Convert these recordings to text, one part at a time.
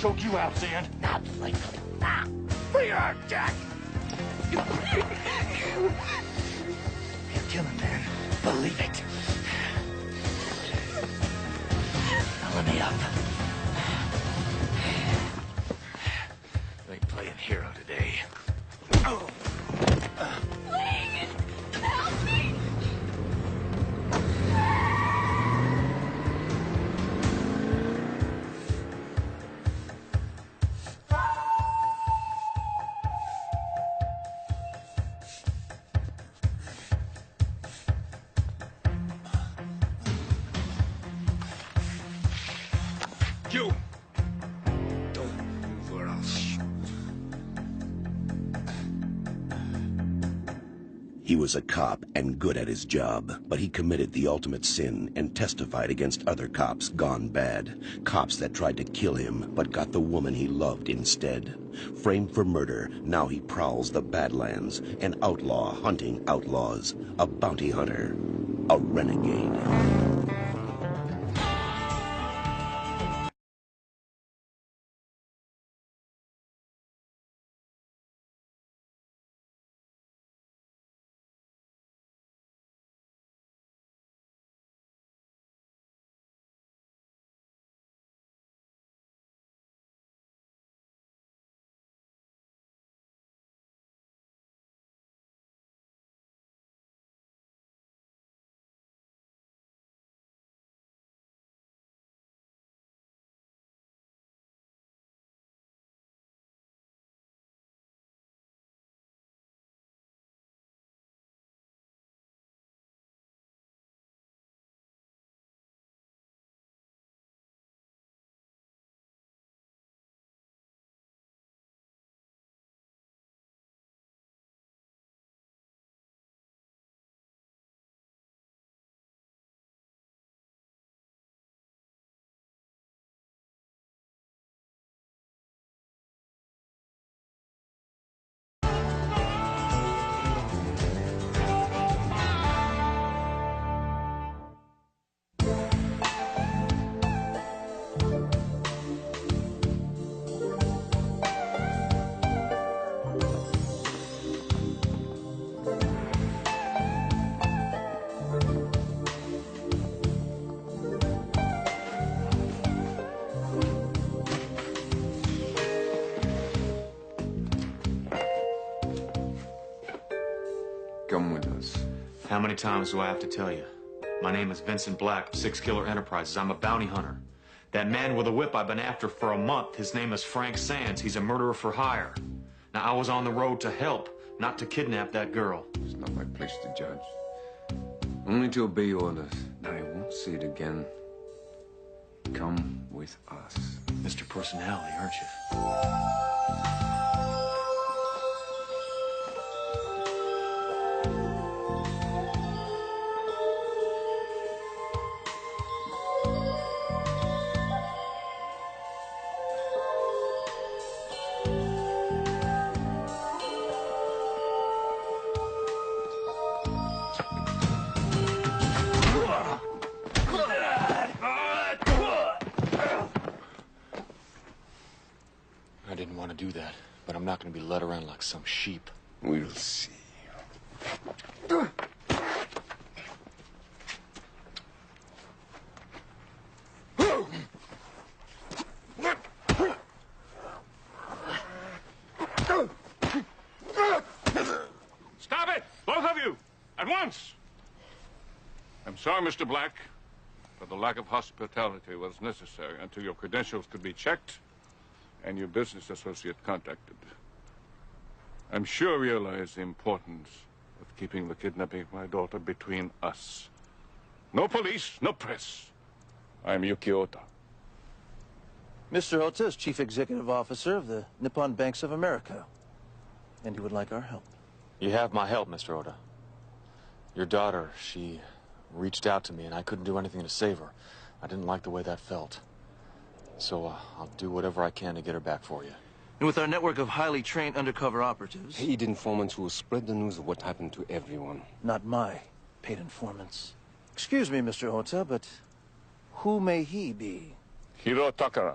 choke you out, Sand. Not like that. We are Jack. You're killing, man. Believe it. Now let me up. You ain't playing hero today. Oh. Please! Help me! You! Don't move or I'll shoot. He was a cop and good at his job, but he committed the ultimate sin and testified against other cops gone bad. Cops that tried to kill him, but got the woman he loved instead. Framed for murder, now he prowls the Badlands, an outlaw hunting outlaws, a bounty hunter, a renegade. Come with us. How many times do I have to tell you? My name is Vincent Black of Six Killer Enterprises. I'm a bounty hunter. That man with a whip I've been after for a month, his name is Frank Sands. He's a murderer for hire. Now, I was on the road to help, not to kidnap that girl. It's not my place to judge. Only to obey orders. Now, I won't say it again. Come with us. Mr. Personality, aren't you? I didn't want to do that, but I'm not going to be led around like some sheep. We'll see. Stop it! Both of you! At once! I'm sorry, Mr. Black, but the lack of hospitality was necessary until your credentials could be checked and your business associate contacted. I'm sure you realize the importance of keeping the kidnapping of my daughter between us. No police, no press. I'm Yuki Ota. Mr. Ota is Chief Executive Officer of the Nippon Banks of America, and he would like our help. You have my help, Mr. Oda. Your daughter, she reached out to me, and I couldn't do anything to save her. I didn't like the way that felt. So I'll do whatever I can to get her back for you. And with our network of highly trained undercover operatives... Paid informants who will spread the news of what happened to everyone. Not my paid informants. Excuse me, Mr. Ota, but who may he be? Hiro Takara.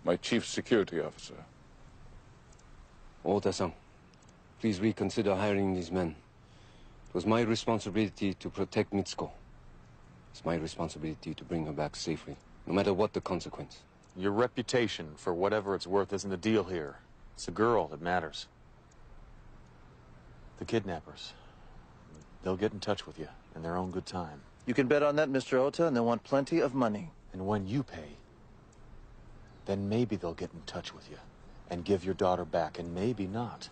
my chief security officer. Ota-san, please reconsider hiring these men. It was my responsibility to protect Mitsuko. It's my responsibility to bring her back safely, no matter what the consequence. Your reputation, for whatever it's worth, isn't the deal here. It's the girl that matters. The kidnappers. They'll get in touch with you in their own good time. You can bet on that, Mr. Ota, and they'll want plenty of money. And when you pay, then maybe they'll get in touch with you and give your daughter back, and maybe not.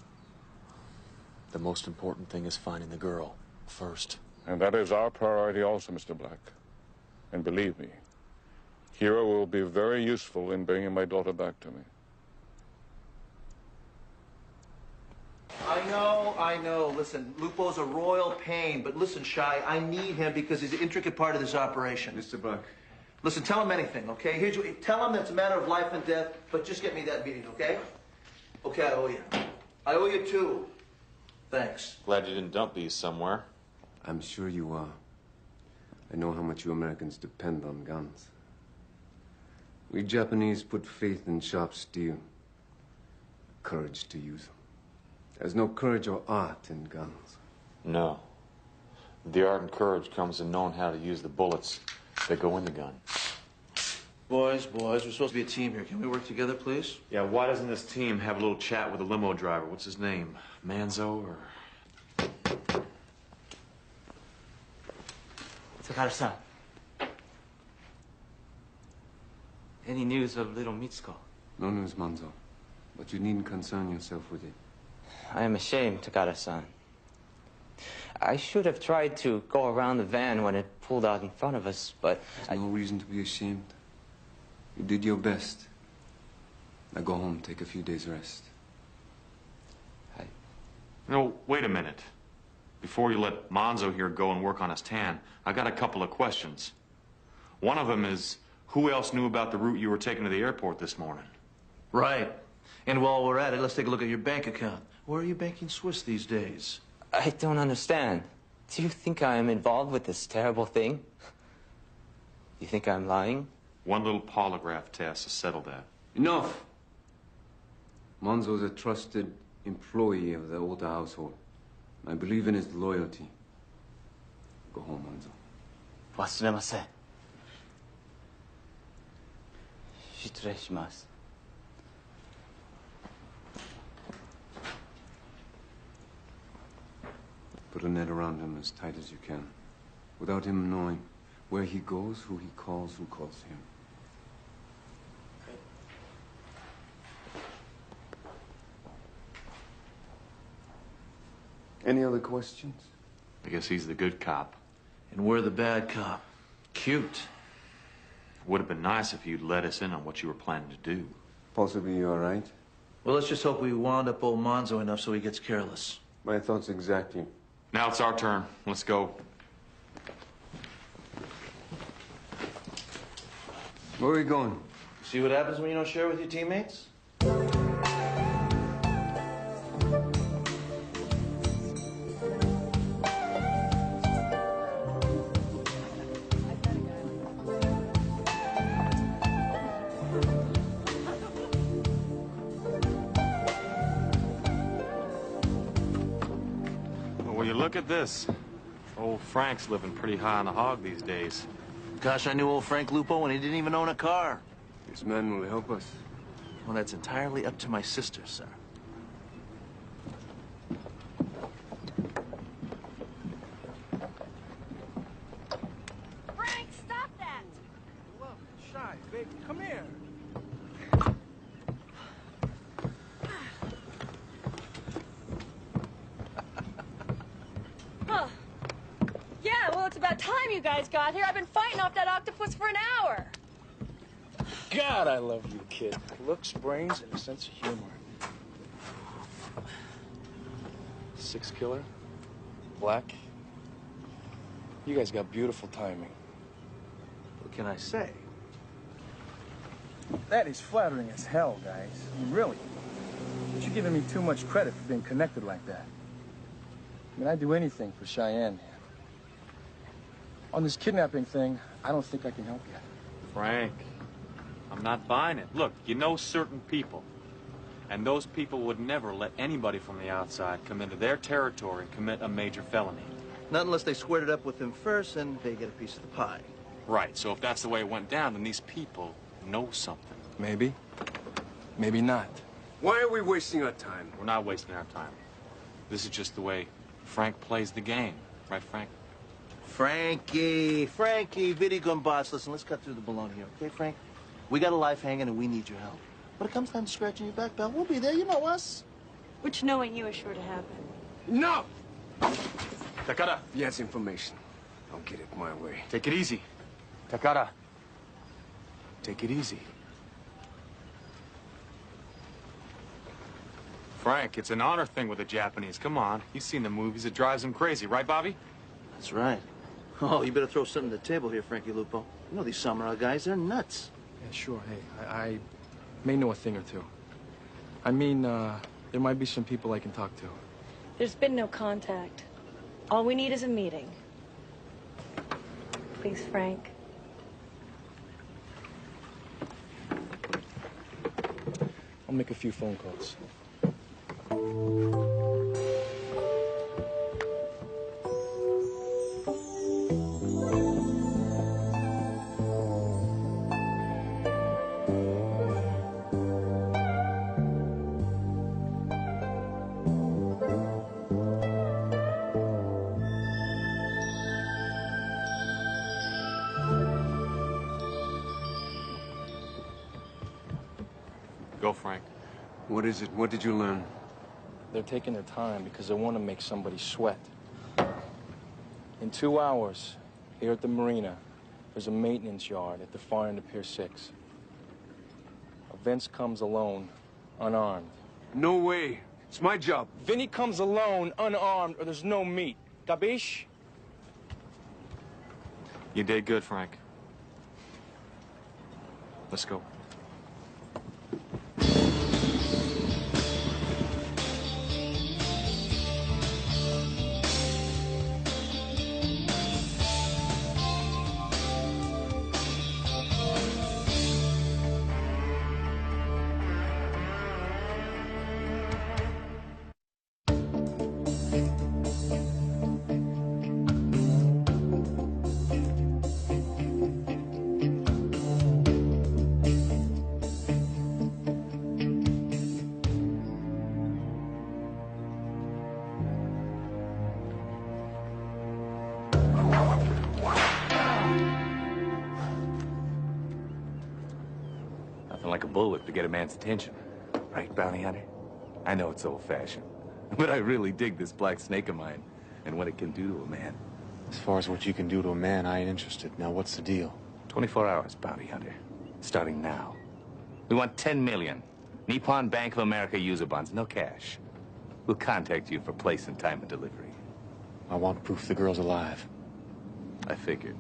The most important thing is finding the girl first. And that is our priority also, Mr. Black. And believe me, Hero will be very useful in bringing my daughter back to me. I know. Listen, Lupo's a royal pain, but listen, Shy, I need him because he's an intricate part of this operation. Mr. Black. Listen, tell him anything, okay? Tell him that it's a matter of life and death, but just get me that meeting, okay? Okay, I owe you. I owe you too. Thanks. Glad you didn't dump these somewhere. I'm sure you are. I know how much you Americans depend on guns. We Japanese put faith in sharp steel. Courage to use them. There's no courage or art in guns. No. The art and courage comes in knowing how to use the bullets that go in the gun. Boys, we're supposed to be a team here. Can we work together, please? Yeah, why doesn't this team have a little chat with the limo driver? What's his name? Manzo or... Takara-san. Any news of little Mitsuko? No news, Manzo. But you needn't concern yourself with it. I am ashamed, Takara-san. I should have tried to go around the van when it pulled out in front of us, but... There's no reason to be ashamed. You did your best. Now go home, take a few days rest. No, wait a minute. Before you let Manzo here go and work on his tan, I got a couple of questions. One of them is, who else knew about the route you were taking to the airport this morning? Right. And while we're at it, let's take a look at your bank account. Where are you banking Swiss these days? I don't understand. Do you think I am involved with this terrible thing? You think I'm lying? One little polygraph test to settle that. Enough! Manzo's a trusted employee of the Ota household. I believe in his loyalty. Go home, Manzo. 忘れません。失礼します。Put a net around him as tight as you can, without him knowing where he goes, who he calls, who calls him. Any other questions? I guess he's the good cop. And we're the bad cop. Cute. Would have been nice if you'd let us in on what you were planning to do. Possibly you're right. Well, let's just hope we wound up old Monzo enough so he gets careless. My thoughts exactly. Now it's our turn. Let's go. Where are we going? See what happens when you don't share with your teammates? Well, you look at this. Old Frank's living pretty high on the hog these days. Gosh, I knew old Frank Lupo when he didn't even own a car. This man will help us. Well, that's entirely up to my sister, sir. Frank, stop that! Look, Shy, baby, come here. Huh. Yeah, well, it's about time you guys got here. I've been fighting off that octopus for an hour. God, I love you, kid. Looks, brains, and a sense of humor. 6 killer, Black. You guys got beautiful timing. What can I say? That is flattering as hell, guys. I mean, really. But you're giving me too much credit for being connected like that. I mean, I'd do anything for Cheyenne. On this kidnapping thing, I don't think I can help you. Frank, I'm not buying it. Look, you know certain people. And those people would never let anybody from the outside come into their territory and commit a major felony. Not unless they squared it up with him first and they get a piece of the pie. Right, so if that's the way it went down, then these people know something. Maybe. Maybe not. Why are we wasting our time? We're not wasting our time. This is just the way Frank plays the game. Right, Frank? Frankie, video gun boss. Listen, let's cut through the baloney here, okay, Frank? We got a life hanging and we need your help. But it comes time to scratching your back, pal. We'll be there, you know us. Which knowing you is sure to happen. No! Takara, He has information. Don't get it my way. take it easy. Takara, take it easy. Frank, it's an honor thing with the Japanese. Come on. You've seen the movies. It drives them crazy. Right, Bobby? That's right. Oh, you better throw something to the table here, Frankie Lupo. You know these samurai guys, they're nuts. Yeah, sure. Hey, I may know a thing or two. I mean, there might be some people I can talk to. There's been no contact. All we need is a meeting. Please, Frank. I'll make a few phone calls. Go, Frank. What is it? What did you learn? They're taking their time because they want to make somebody sweat. In 2 hours, here at the marina, there's a maintenance yard at the far end of Pier 6. Vince comes alone, unarmed. No way. It's my job. Vinny comes alone, unarmed, or there's no meat. Capiche? You did good, Frank. Let's go. Nothing like a bullet to get a man's attention. Right, bounty hunter? I know it's old-fashioned, but I really dig this black snake of mine and what it can do to a man. As far as what you can do to a man, I ain't interested. Now, what's the deal? 24 hours, bounty hunter. Starting now. We want 10 million. Nippon Bank of America user bonds, no cash. We'll contact you for place and time of delivery. I want proof the girl's alive. I figured.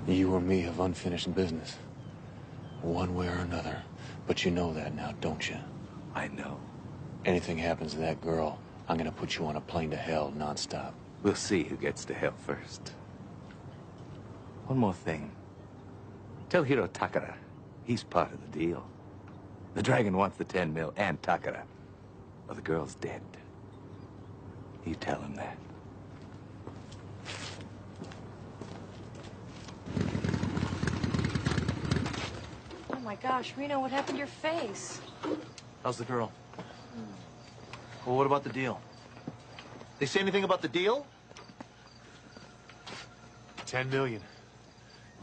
You or me have unfinished business. One way or another. But you know that now, don't you? I know. Anything happens to that girl, I'm gonna put you on a plane to hell nonstop. We'll see who gets to hell first. One more thing. Tell Hiro Takara he's part of the deal. The dragon wants the 10 mil and Takara. Well, the girl's dead. You tell him that. Oh my gosh, Reno, what happened to your face? How's the girl? Well, what about the deal? They say anything about the deal? 10 million.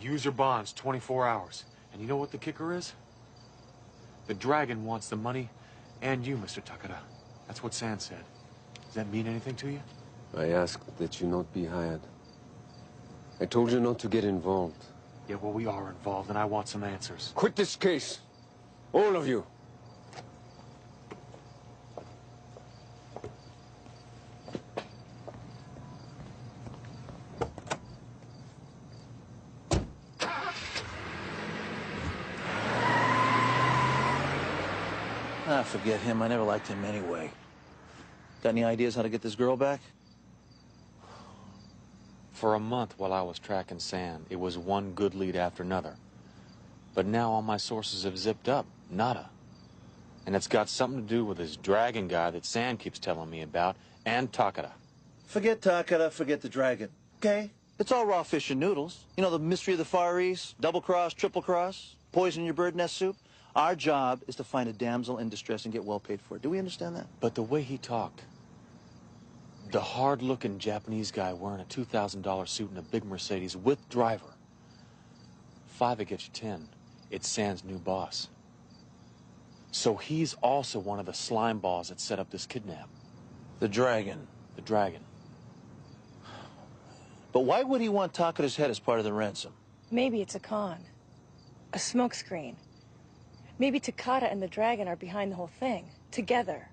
User bonds, 24 hours. And you know what the kicker is? The dragon wants the money and you, Mr. Takara. That's what San said. Does that mean anything to you? I asked that you not be hired. I told you not to get involved. Yeah, well, we are involved, and I want some answers. Quit this case. All of you. Ah, forget him. I never liked him anyway. Got any ideas how to get this girl back? For a month while I was tracking Sand, it was one good lead after another. But now all my sources have zipped up. Nada. And it's got something to do with this dragon guy that Sand keeps telling me about, and Takara. Forget Takara, forget the dragon. Okay? It's all raw fish and noodles. You know, the mystery of the Far East, double cross, triple cross, poison your bird nest soup. Our job is to find a damsel in distress and get well paid for it. Do we understand that? But the way he talked, the hard-looking Japanese guy wearing a $2,000 suit and a big Mercedes with driver. 5 will get you 10. It's Sand's new boss. So he's also one of the slime balls that set up this kidnap. The dragon. The dragon. But why would he want Takara's head as part of the ransom? Maybe it's a con. A smokescreen. Maybe Takara and the dragon are behind the whole thing. Together.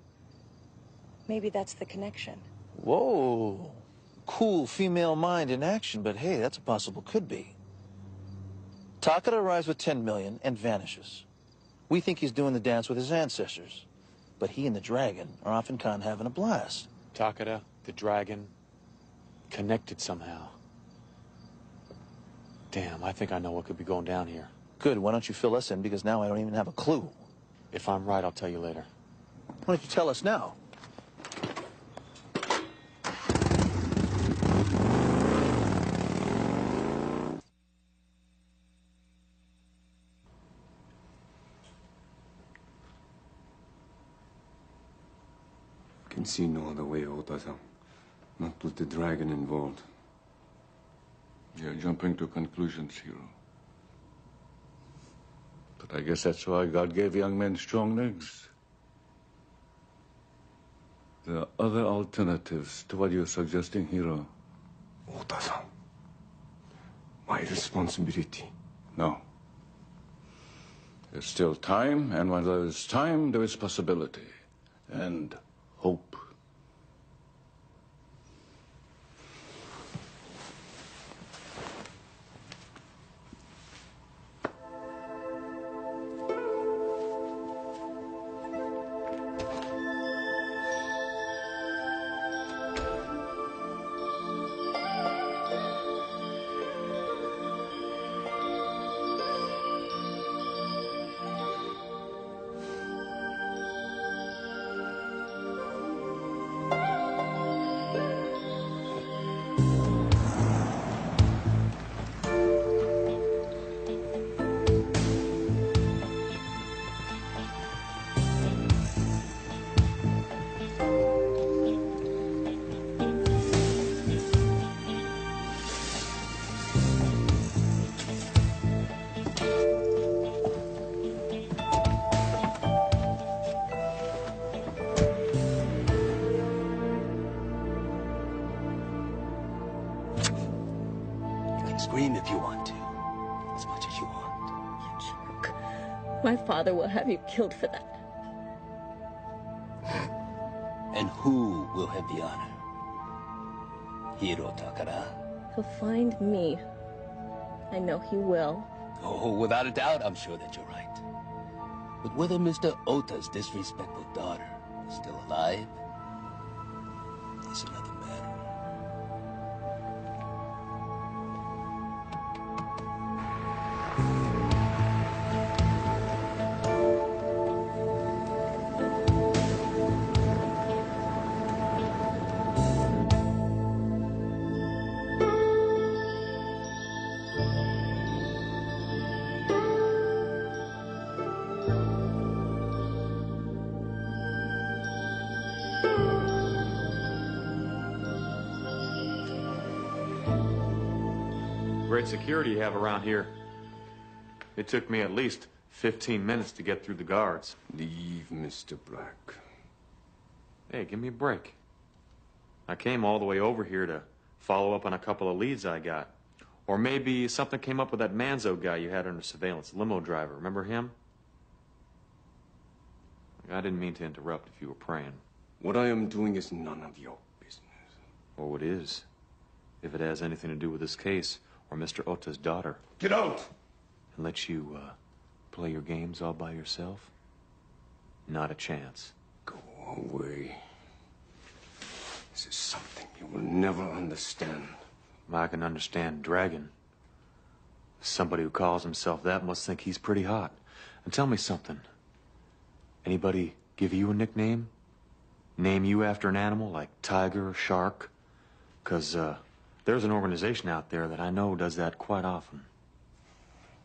Maybe that's the connection. Whoa. Cool female mind in action, but hey, that's a possible could be. Takara arrives with 10 million and vanishes. We think he's doing the dance with his ancestors. But he and the dragon are off in Cannes having a blast. Takara, the dragon, connected somehow. Damn, I think I know what could be going down here. Good, why don't you fill us in, because now I don't even have a clue. If I'm right, I'll tell you later. Why don't you tell us now? Can see no other way, Ota-san. Not with the dragon involved. You're jumping to conclusions, Hiro. But I guess that's why God gave young men strong legs. There are other alternatives to what you're suggesting, Hiro. Ota-san. My responsibility. No. There's still time, and when there is time, there is possibility. And hope. Scream if you want to. As much as you want. You jerk. My father will have you killed for that. And who will have the honor? Hiro Takara? He'll find me. I know he will. Oh, without a doubt, I'm sure that you're right. But whether Mr. Ota's disrespectful daughter is still alive is another matter. Great security you have around here. It took me at least 15 minutes to get through the guards. Leave, Mr. Black. Hey, give me a break. I came all the way over here to follow up on a couple of leads I got. Or maybe something came up with that Manzo guy you had under surveillance, limo driver. Remember him? I didn't mean to interrupt if you were praying. What I am doing is none of your business. Or it is. If it has anything to do with this case, or Mr. Ota's daughter. Get out! And let you, play your games all by yourself? Not a chance. Go away. This is something you will never understand. I can understand Dragon. Somebody who calls himself that must think he's pretty hot. And tell me something. Anybody give you a nickname? Name you after an animal like tiger or shark? 'Cause there's an organization out there that I know does that quite often.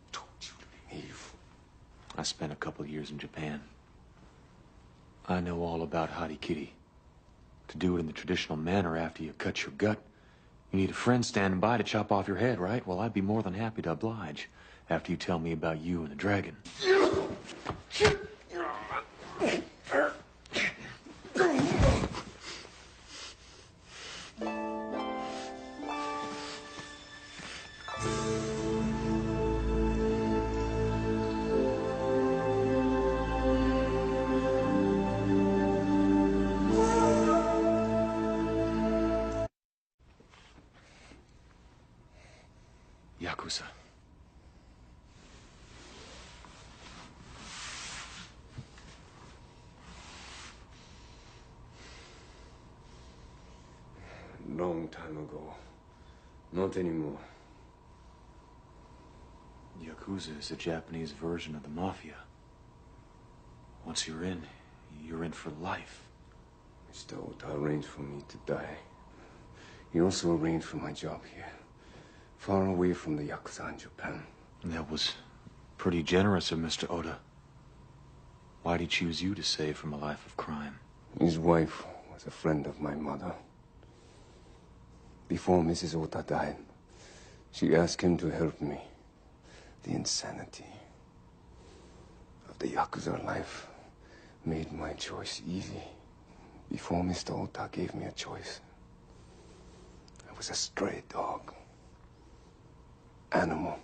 I told you to leave. I spent a couple of years in Japan. I know all about hara-kiri. To do it in the traditional manner after you cut your gut, you need a friend standing by to chop off your head, right? Well, I'd be more than happy to oblige after you tell me about you and the dragon. Yakuza. Long time ago. Not anymore. Yakuza is a Japanese version of the mafia. Once you're in for life. Mr. Ota arranged for me to die. He also arranged for my job here. Far away from the Yakuza in Japan. That was pretty generous of Mr. Oda. Why'd he choose you to save from a life of crime? His wife was a friend of my mother. Before Mrs. Ota died, she asked him to help me. The insanity of the Yakuza life made my choice easy. Before Mr. Ota gave me a choice, I was a stray dog. Animal.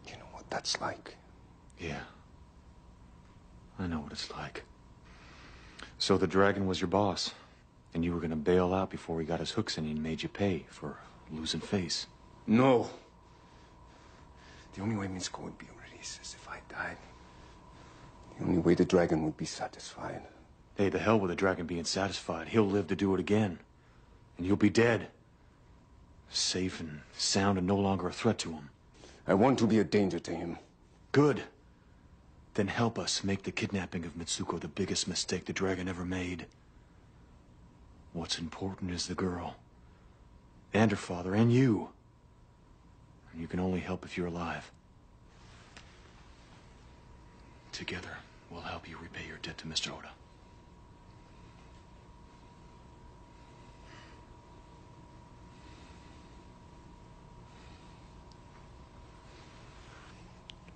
You know what that's like? Yeah. I know what it's like. So the dragon was your boss, and you were gonna bail out before he got his hooks in and made you pay for losing face. No. The only way Mitsuko would be released is if I died. The only way the dragon would be satisfied. Hey, the hell with the dragon being satisfied. He'll live to do it again. And you'll be dead. Safe and sound and no longer a threat to him. I want to be a danger to him. Good. Then help us make the kidnapping of Mitsuko the biggest mistake the dragon ever made. What's important is the girl. And her father, and you. And you can only help if you're alive. Together, we'll help you repay your debt to Mr. Oda.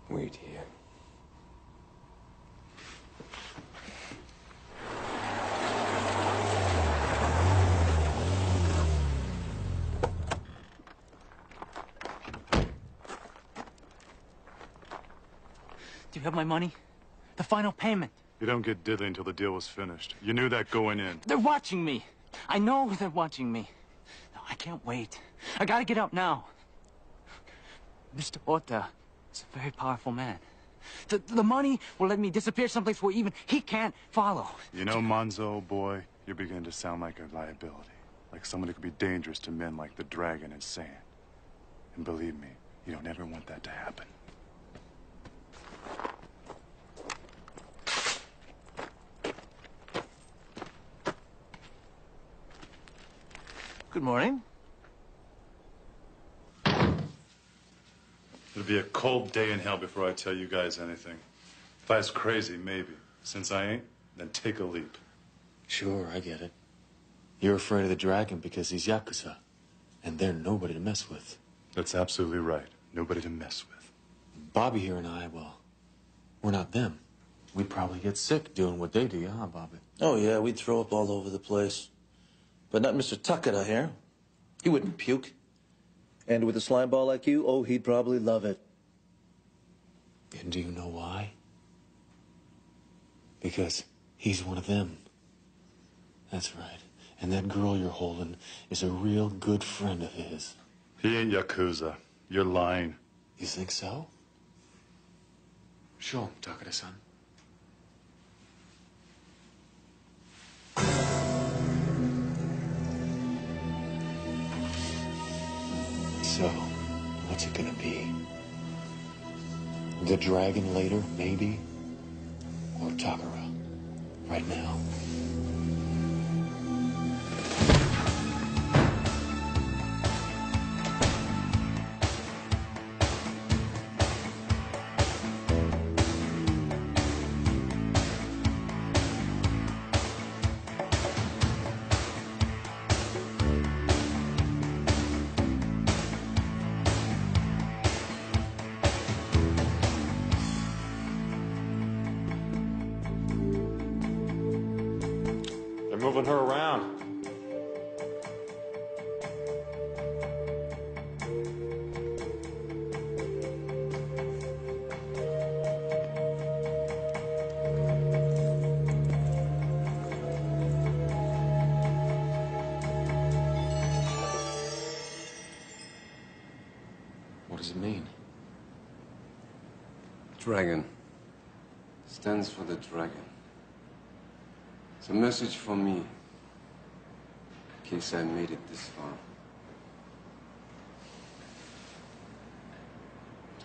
Wait here. Do you have my money? The final payment. You don't get diddly until the deal was finished. You knew that going in. They're watching me. I know they're watching me. No, I can't wait. I gotta get out now. Mr. Ota is a very powerful man. The money will let me disappear someplace where even he can't follow. You know, Monzo, old boy, you're beginning to sound like a liability. Like someone who could be dangerous to men like the dragon and Sand. And believe me, you don't ever want that to happen. Good morning. It'll be a cold day in hell before I tell you guys anything. If I was crazy, maybe. Since I ain't, then take a leap. Sure, I get it. You're afraid of the dragon because he's Yakuza. And they're nobody to mess with. That's absolutely right. Nobody to mess with. Bobby here and I, well, we're not them. We'd probably get sick doing what they do, huh, Bobby? Oh, yeah, we'd throw up all over the place. But not Mr. Takeda here. He wouldn't puke. And with a slime ball like you, oh, he'd probably love it. And do you know why? Because he's one of them. That's right. And that girl you're holding is a real good friend of his. He ain't Yakuza. You're lying. You think so? Sure, Takeda-san. So, what's it gonna be? The dragon later, maybe? Or Takara, right now? They're moving her around. What does it mean? Dragon. Stands for the dragon. It's a message for me, in case I made it this far.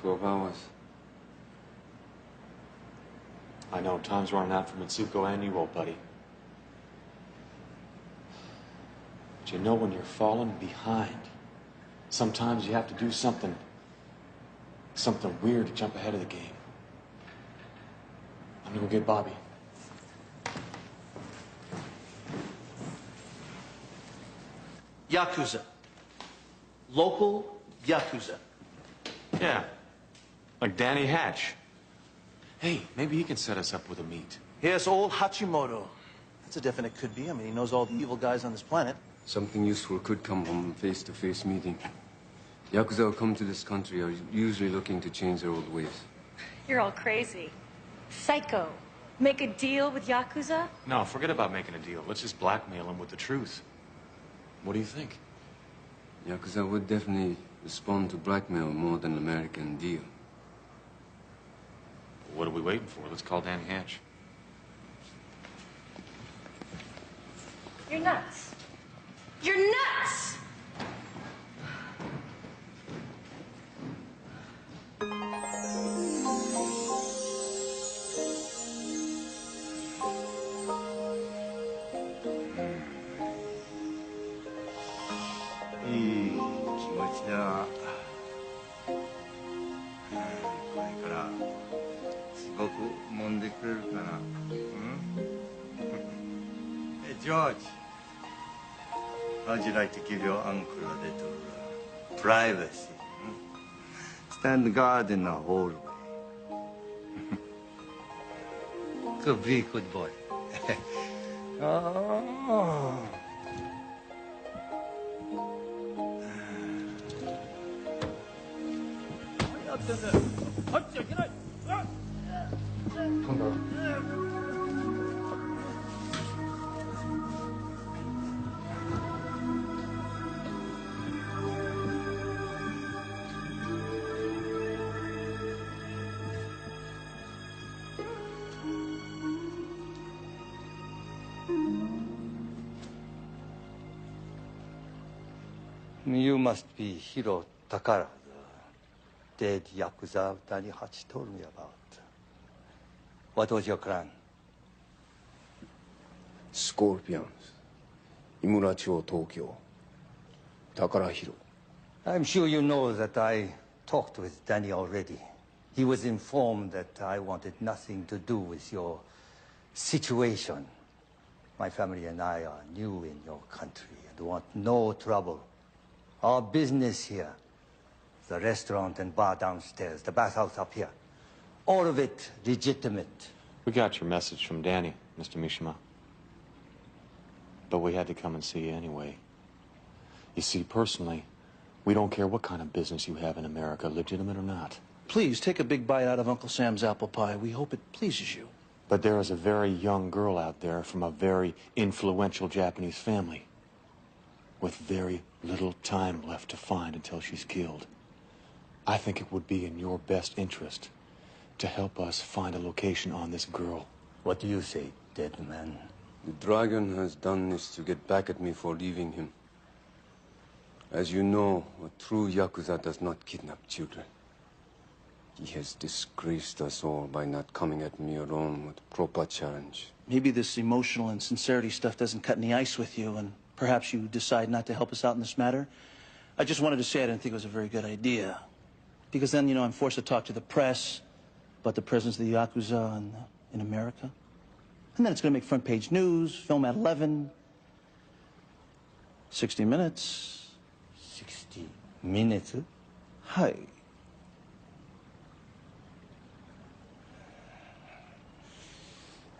12 hours. I know, time's running out for Mitsuko and you, old buddy. But you know when you're falling behind, sometimes you have to do something weird to jump ahead of the game. I'm gonna go get Bobby. Yakuza. Local Yakuza. Yeah, like Danny Hatch. Hey, maybe he can set us up with a meet. Yes, old Hachimoto. That's a definite could be. I mean, he knows all the evil guys on this planet. Something useful could come from a face-to-face meeting. Yakuza who come to this country are usually looking to change their old ways. You're all crazy. Psycho. Make a deal with Yakuza? No, forget about making a deal. Let's just blackmail him with the truth. What do you think? Yakuza would definitely respond to blackmail more than American deal. What are we waiting for? Let's call Danny Hatch. You're nuts. You're nuts! Hey, George, how'd you like to give your uncle a little privacy? Stand guard in the hallway. Could be good boy. Oh. You must be Hiro Takara, the dead Yakuza Danny Hatch told me about. What was your clan? Scorpions. Imuracho, Tokyo. Takarahiro. I'm sure you know that I talked with Danny already. He was informed that I wanted nothing to do with your situation. My family and I are new in your country and want no trouble. Our business here, the restaurant and bar downstairs, the bathhouse up here, all of it legitimate. We got your message from Danny, Mr. Mishima. But we had to come and see you anyway. You see, personally, we don't care what kind of business you have in America, legitimate or not. Please, take a big bite out of Uncle Sam's apple pie. We hope it pleases you. But there is a very young girl out there from a very influential Japanese family with very little time left to find until she's killed. I think it would be in your best interest to help us find a location on this girl. What do you say, dead man? The dragon has done this to get back at me for leaving him. As you know, a true Yakuza does not kidnap children. He has disgraced us all by not coming at me alone with proper challenge. Maybe this emotional and sincerity stuff doesn't cut any ice with you, and perhaps you decide not to help us out in this matter. I just wanted to say I didn't think it was a very good idea. Because then, you know, I'm forced to talk to the press about the presence of the Yakuza in America. And then it's going to make front page news, film at 11. 60 minutes. 60 minutes? Hi.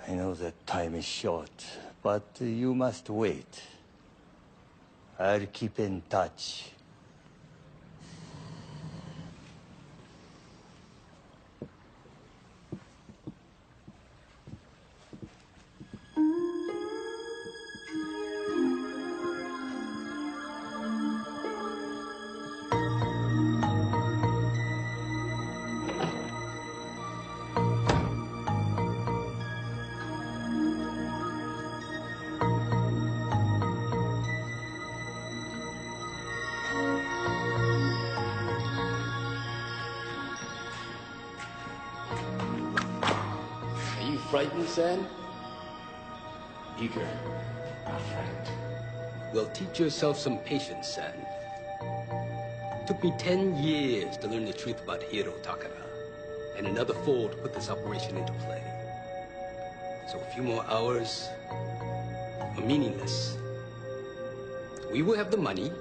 I know that time is short, but you must wait. I'll keep in touch. Frightened, San? Eager, not frightened. Well, teach yourself some patience, San. Took me 10 years to learn the truth about Hiro Takara, and another 4 to put this operation into play. So a few more hours are meaningless. We will have the money,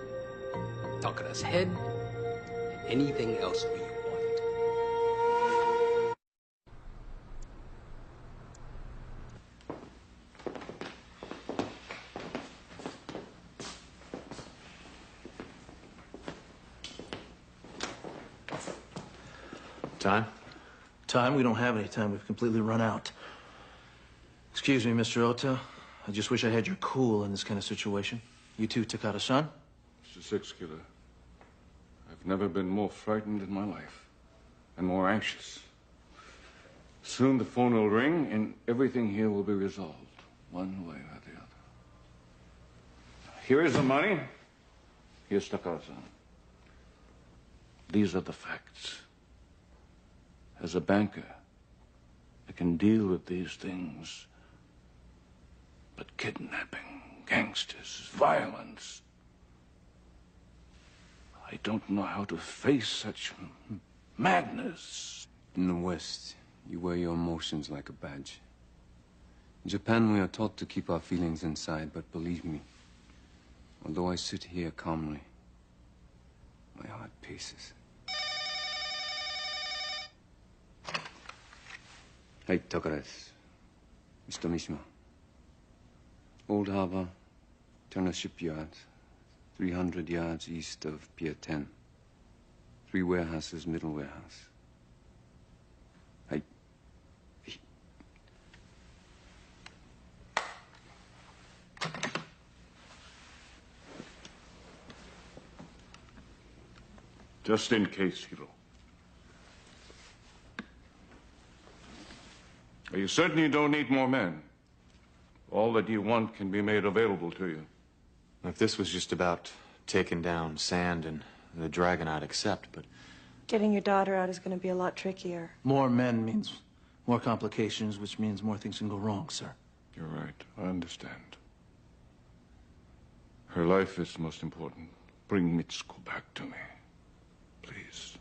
Takara's head, and anything else we want. Time? Time? We don't have any time. We've completely run out. Excuse me, Mr. Ota. I just wish I had your cool in this kind of situation. You two took out a son? Mr. Six Killer, I've never been more frightened in my life, and more anxious. Soon the phone will ring, and everything here will be resolved, one way or the other. Here is the money. Here's Takara-san. These are the facts. As a banker, I can deal with these things. But kidnapping, gangsters, violence... I don't know how to face such madness. In the West, you wear your emotions like a badge. In Japan, we are taught to keep our feelings inside, but believe me, although I sit here calmly, my heart paces. Hey, Takara. Mr. Mishima. Old Harbor, Turner Shipyard, 300 yards east of Pier 10. 3 warehouses, middle warehouse. Hey. Just in case, Hiro. Are you certain you don't need more men? All that you want can be made available to you. If this was just about taking down Sand and the dragon, I'd accept, but... Getting your daughter out is going to be a lot trickier. More men means more complications, which means more things can go wrong, sir. You're right. I understand. Her life is most important. Bring Mitsuko back to me. Please.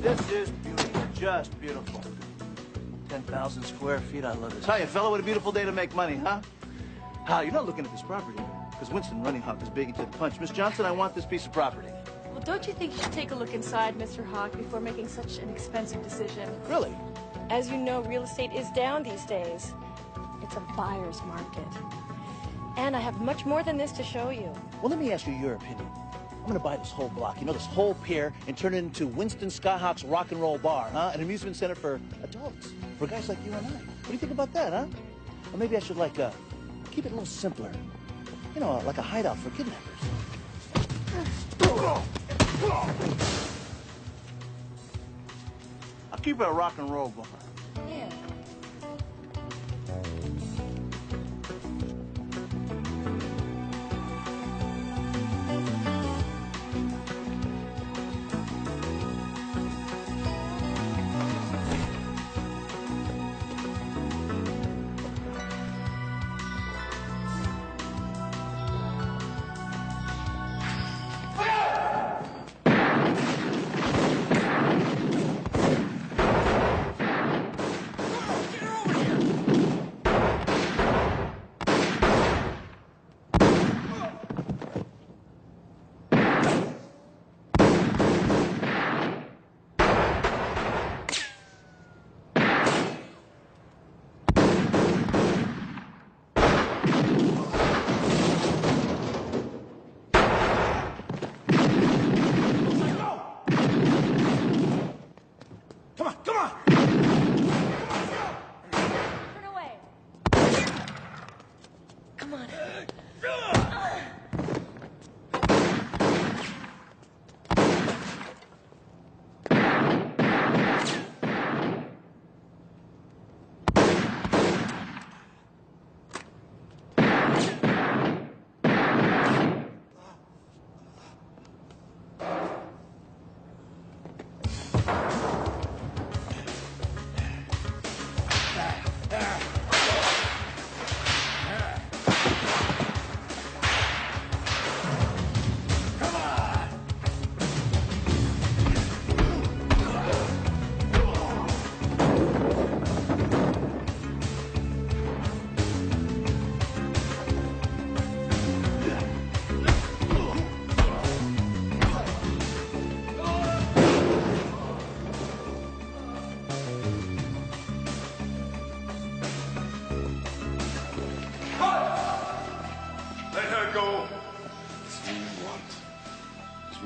This is beautiful, just beautiful. 10,000 square feet, I love this. Hiya, fella, what a beautiful day to make money, huh? Ah, you're not looking at this property. because Winston Running Hawk is big into the punch. Miss Johnson, I want this piece of property. Well, don't you think you should take a look inside, Mr. Hawk, before making such an expensive decision? Really? As you know, real estate is down these days. It's a buyer's market. And I have much more than this to show you. Well, let me ask you your opinion. I'm going to buy this whole block, you know, this whole pier, and turn it into Winston Skyhawk's rock and roll bar, huh? An amusement center for adults, for guys like you and I. What do you think about that, huh? Or maybe I should, like, keep it a little simpler. You know, like a hideout for kidnappers. I'll keep it a rock and roll bar. Yeah.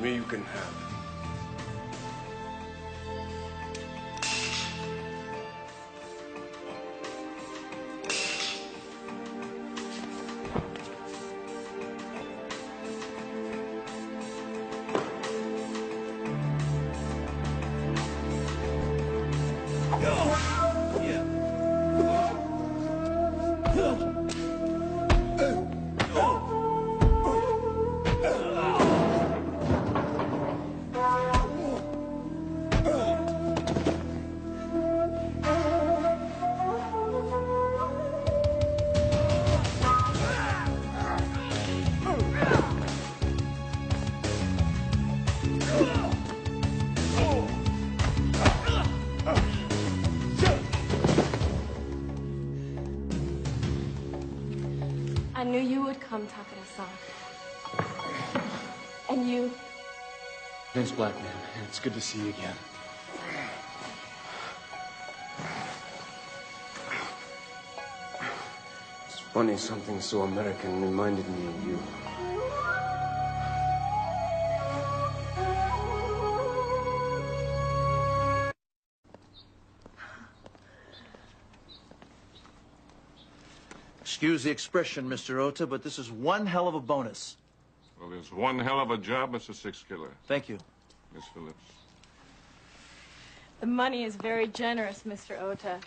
Me you can have. I knew you would come, Takara-san. And you? Vince Black, man. It's good to see you again. It's funny, something so American reminded me of you. Excuse the expression, Mr. Ota, but this is one hell of a bonus. Well, it's one hell of a job, Mr. Six Killer. Thank you. Miss Phillips. The money is very generous, Mr. Ota.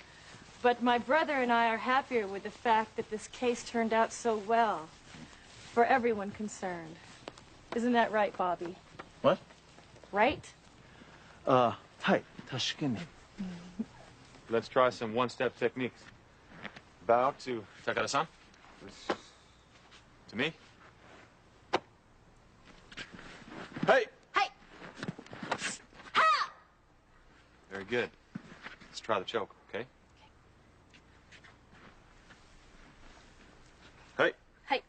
But my brother and I are happier with the fact that this case turned out so well for everyone concerned. Isn't that right, Bobby? What? Right? Hi, Tashikimi. Let's try some one-step techniques. Bow to Takara-san. To me. Hey! Hey! Very good. Let's try the choke, okay? Hey! Hey!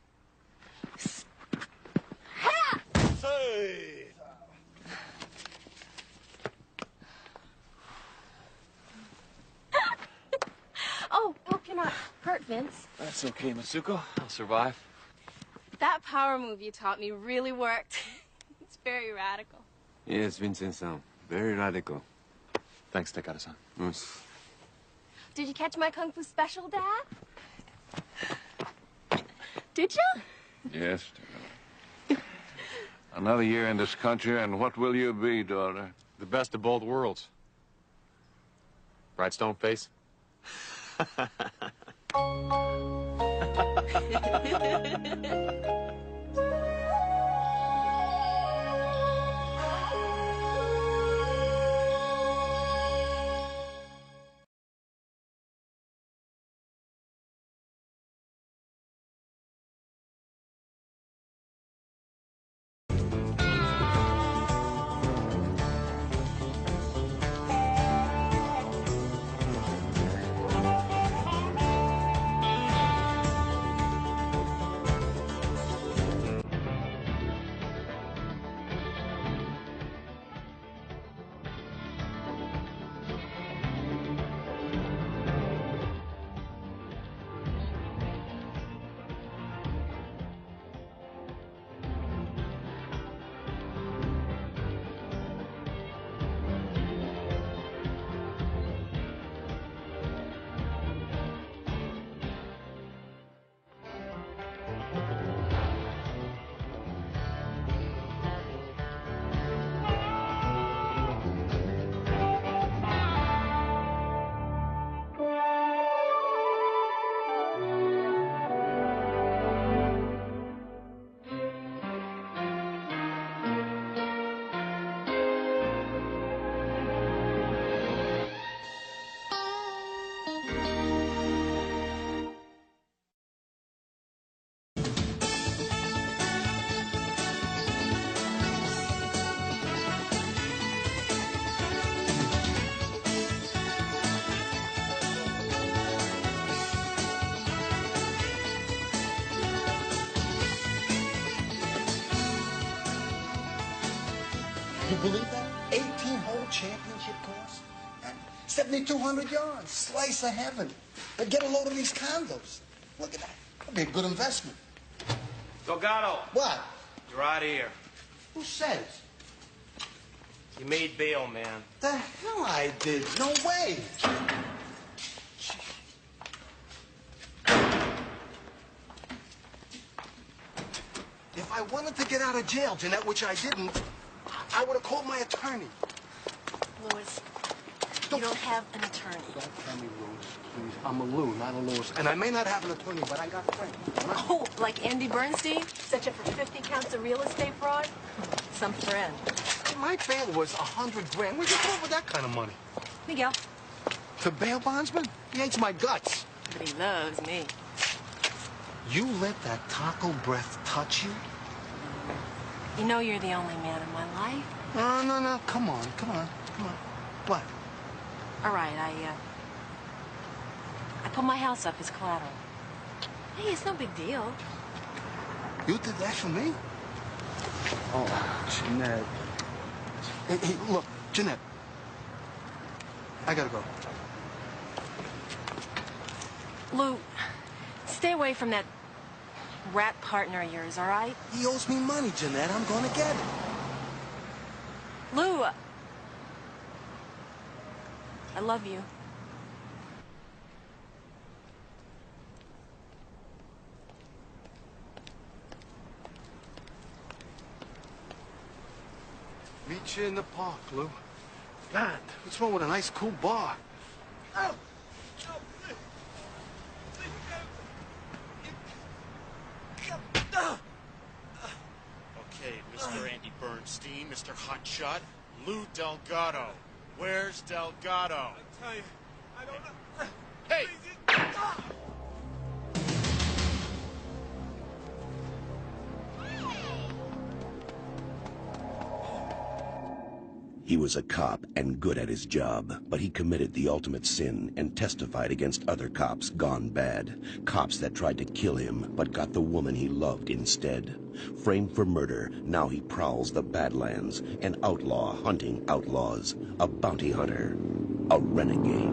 That's okay, Mitsuko. I'll survive. That power move you taught me really worked. It's very radical. Yes, Vincent-san. Very radical. Thanks, Takada-san. Yes. Did you catch my Kung Fu special, Dad? Did you? Yes, dear. Another year in this country, and what will you be, daughter? The best of both worlds. Right, Stoneface? You believe that? 18-hole championship course? And 7,200 yards. Slice of heaven. But get a load of these condos. Look at that. That'd be a good investment. Delgado. What? You're out of here. Who says? You made bail, man. The hell I did. No way. If I wanted to get out of jail, Jeanette, which I didn't, I would have called my attorney. Louis, you don't have an attorney. Don't tell me, Louis, please. I'm a Lou, not a Louis. And I may not have an attorney, but I got friends. Oh, like Andy Bernstein? Such a for 50 counts of real estate fraud? Some friend. My bail was $100 grand. Where'd you come up with that kind of money? Miguel. The bail bondsman? He hates my guts. But he loves me. You let that taco breath touch you? You know you're the only man in my life. No. Come on. What? All right, I put my house up as collateral. Hey, it's no big deal. You did that for me? Oh, Jeanette. Hey, look, Jeanette. I gotta go. Lou, stay away from that rat partner of yours, all right? He owes me money, Jeanette. I'm gonna get it. Lou, I love you. Meet you in the park, Lou. God, what's wrong with a nice, cool bar? Oh. Okay, Mr. Andy Bernstein, Mr. Hotshot, Lou Delgado. Where's Delgado? I tell you, I don't know. Hey! He was a cop and good at his job, but he committed the ultimate sin and testified against other cops gone bad. Cops that tried to kill him, but got the woman he loved instead. Framed for murder, now he prowls the Badlands, an outlaw hunting outlaws, a bounty hunter, a renegade.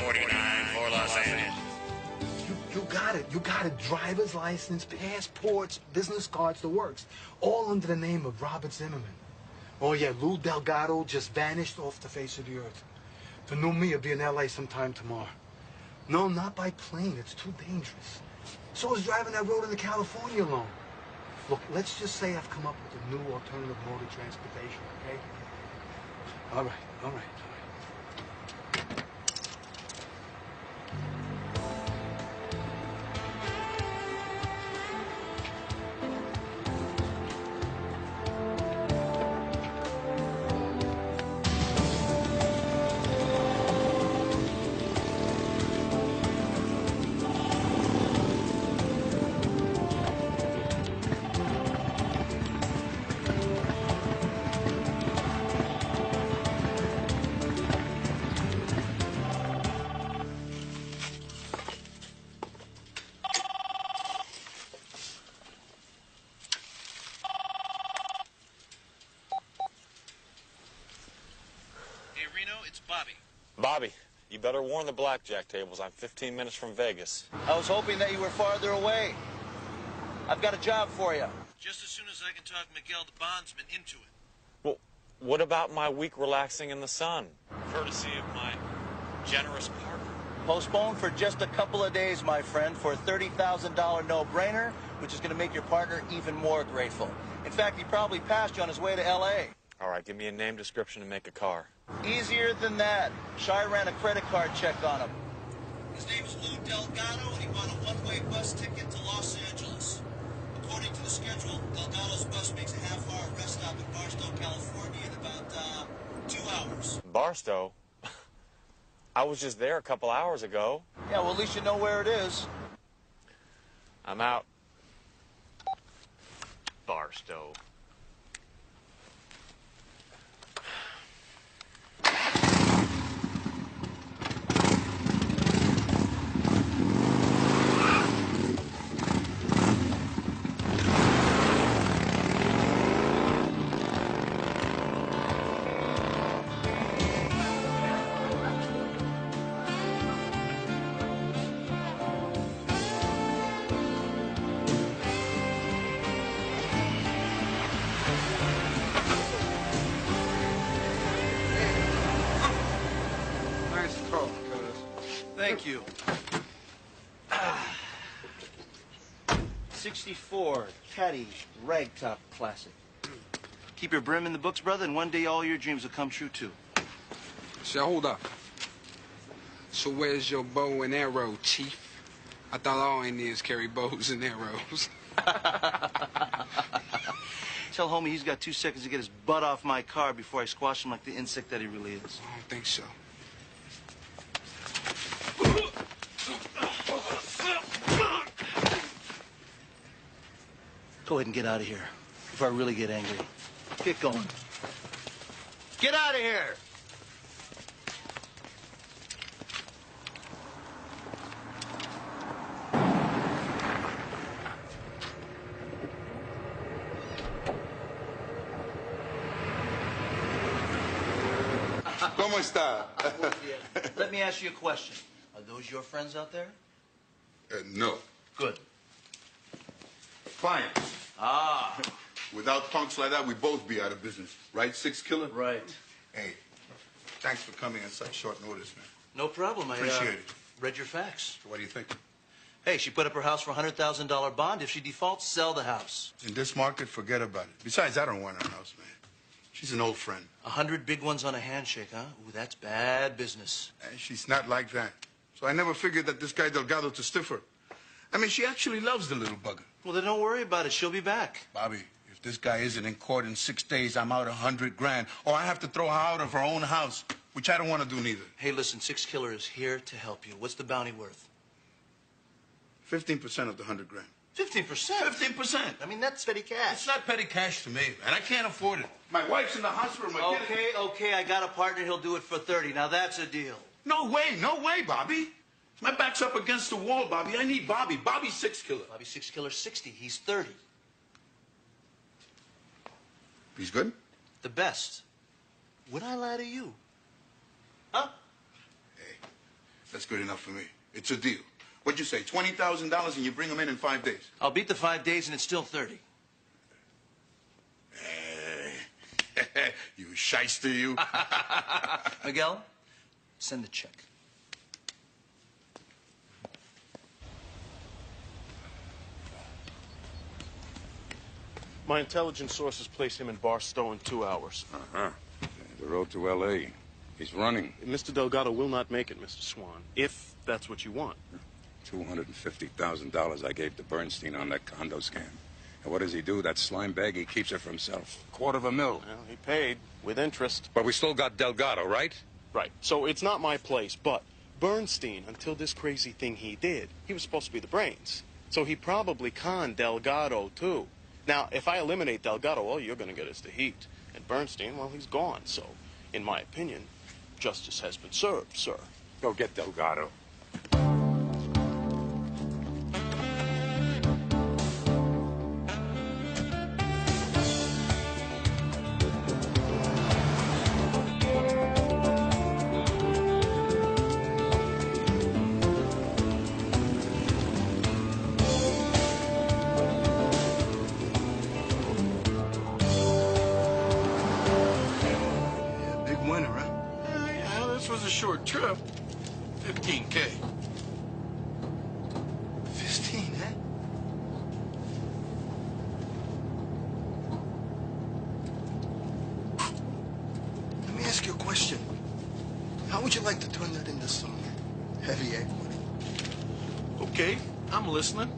49 for Los Angeles. You got it. You got it. Driver's license, passports, business cards, the works. All under the name of Robert Zimmerman. Oh, yeah, Lou Delgado just vanished off the face of the earth. The new me will be in L.A. sometime tomorrow. No, not by plane. It's too dangerous. So is driving that road into California alone. Look, let's just say I've come up with a new alternative mode of transportation, okay? All right, all right. Bobby, you better warn the blackjack tables. I'm 15 minutes from Vegas. I was hoping that you were farther away. I've got a job for you. Just as soon as I can talk Miguel the bondsman into it. Well, what about my week relaxing in the sun? Courtesy of my generous partner. Postponed for just a couple of days, my friend, for a $30,000 no-brainer, which is going to make your partner even more grateful. In fact, he probably passed you on his way to L.A. All right, give me a name, description, and make a car. Easier than that. Shy ran a credit card check on him. His name is Lou Delgado, and he bought a one-way bus ticket to Los Angeles. According to the schedule, Delgado's bus makes a half-hour rest stop in Barstow, California in about 2 hours. Barstow? I was just there a couple hours ago. Yeah, well, at least you know where it is. I'm out. Barstow. Thank you. 64 Caddy Ragtop Classic. Keep your brim in the books, brother, and one day all your dreams will come true, too. So hold up. So where's your bow and arrow, Chief? I thought all Indians carry bows and arrows. Tell homie he's got 2 seconds to get his butt off my car before I squash him like the insect that he really is. I don't think so. Go ahead and get out of here before I really get angry. Get going. Get out of here! ¿Cómo está? Let me ask you a question. Are those your friends out there? No. Good. Clients. Ah. Without punks like that, we'd both be out of business. Right, Six Killer? Right. Hey, thanks for coming on such short notice, man. No problem. Appreciate it. Read your facts. So what do you think? Hey, she put up her house for a $100,000 bond. If she defaults, sell the house. In this market, forget about it. Besides, I don't want her house, man. She's an old friend. 100 big ones on a handshake, huh? Ooh, that's bad business. And she's not like that. So I never figured that this guy Delgado to stiff her. I mean, she actually loves the little bugger. Well, then don't worry about it. She'll be back. Bobby, if this guy isn't in court in 6 days, I'm out 100 grand. Or I have to throw her out of her own house, which I don't want to do neither. Hey, listen, Six Killer is here to help you. What's the bounty worth? 15% of the 100 grand. 15%? 15%. I mean, that's petty cash. It's not petty cash to me, man. I can't afford it. My wife's in the hospital. My kid... Okay, I got a partner. He'll do it for 30. Now, that's a deal. No way, Bobby. My back's up against the wall, Bobby. I need Bobby. Bobby's Six Killer. Bobby Six Killer 60. He's 30. He's good? The best. Would I lie to you? Huh? That's good enough for me. It's a deal. What'd you say, $20,000 and you bring them in 5 days? I'll beat the 5 days and it's still 30. Hey, you shyster, you. Miguel, send the check. My intelligence sources place him in Barstow in 2 hours. Uh-huh. The road to L.A. He's running. Mr. Delgado will not make it, Mr. Swan, if that's what you want. $250,000 I gave to Bernstein on that condo scam. And what does he do? That slime bag, he keeps it for himself. $250,000. Well, he paid, with interest. But we still got Delgado, right? Right. So it's not my place, but Bernstein, until this crazy thing he did, he was supposed to be the brains. So he probably conned Delgado, too. Now, if I eliminate Delgado, all you're going to get is the heat. And Bernstein, well, he's gone. So, in my opinion, justice has been served, sir. Go get Delgado. Short trip. 15K. 15, eh? Let me ask you a question. How would you like to turn that into some heavy equity? Okay, I'm listening.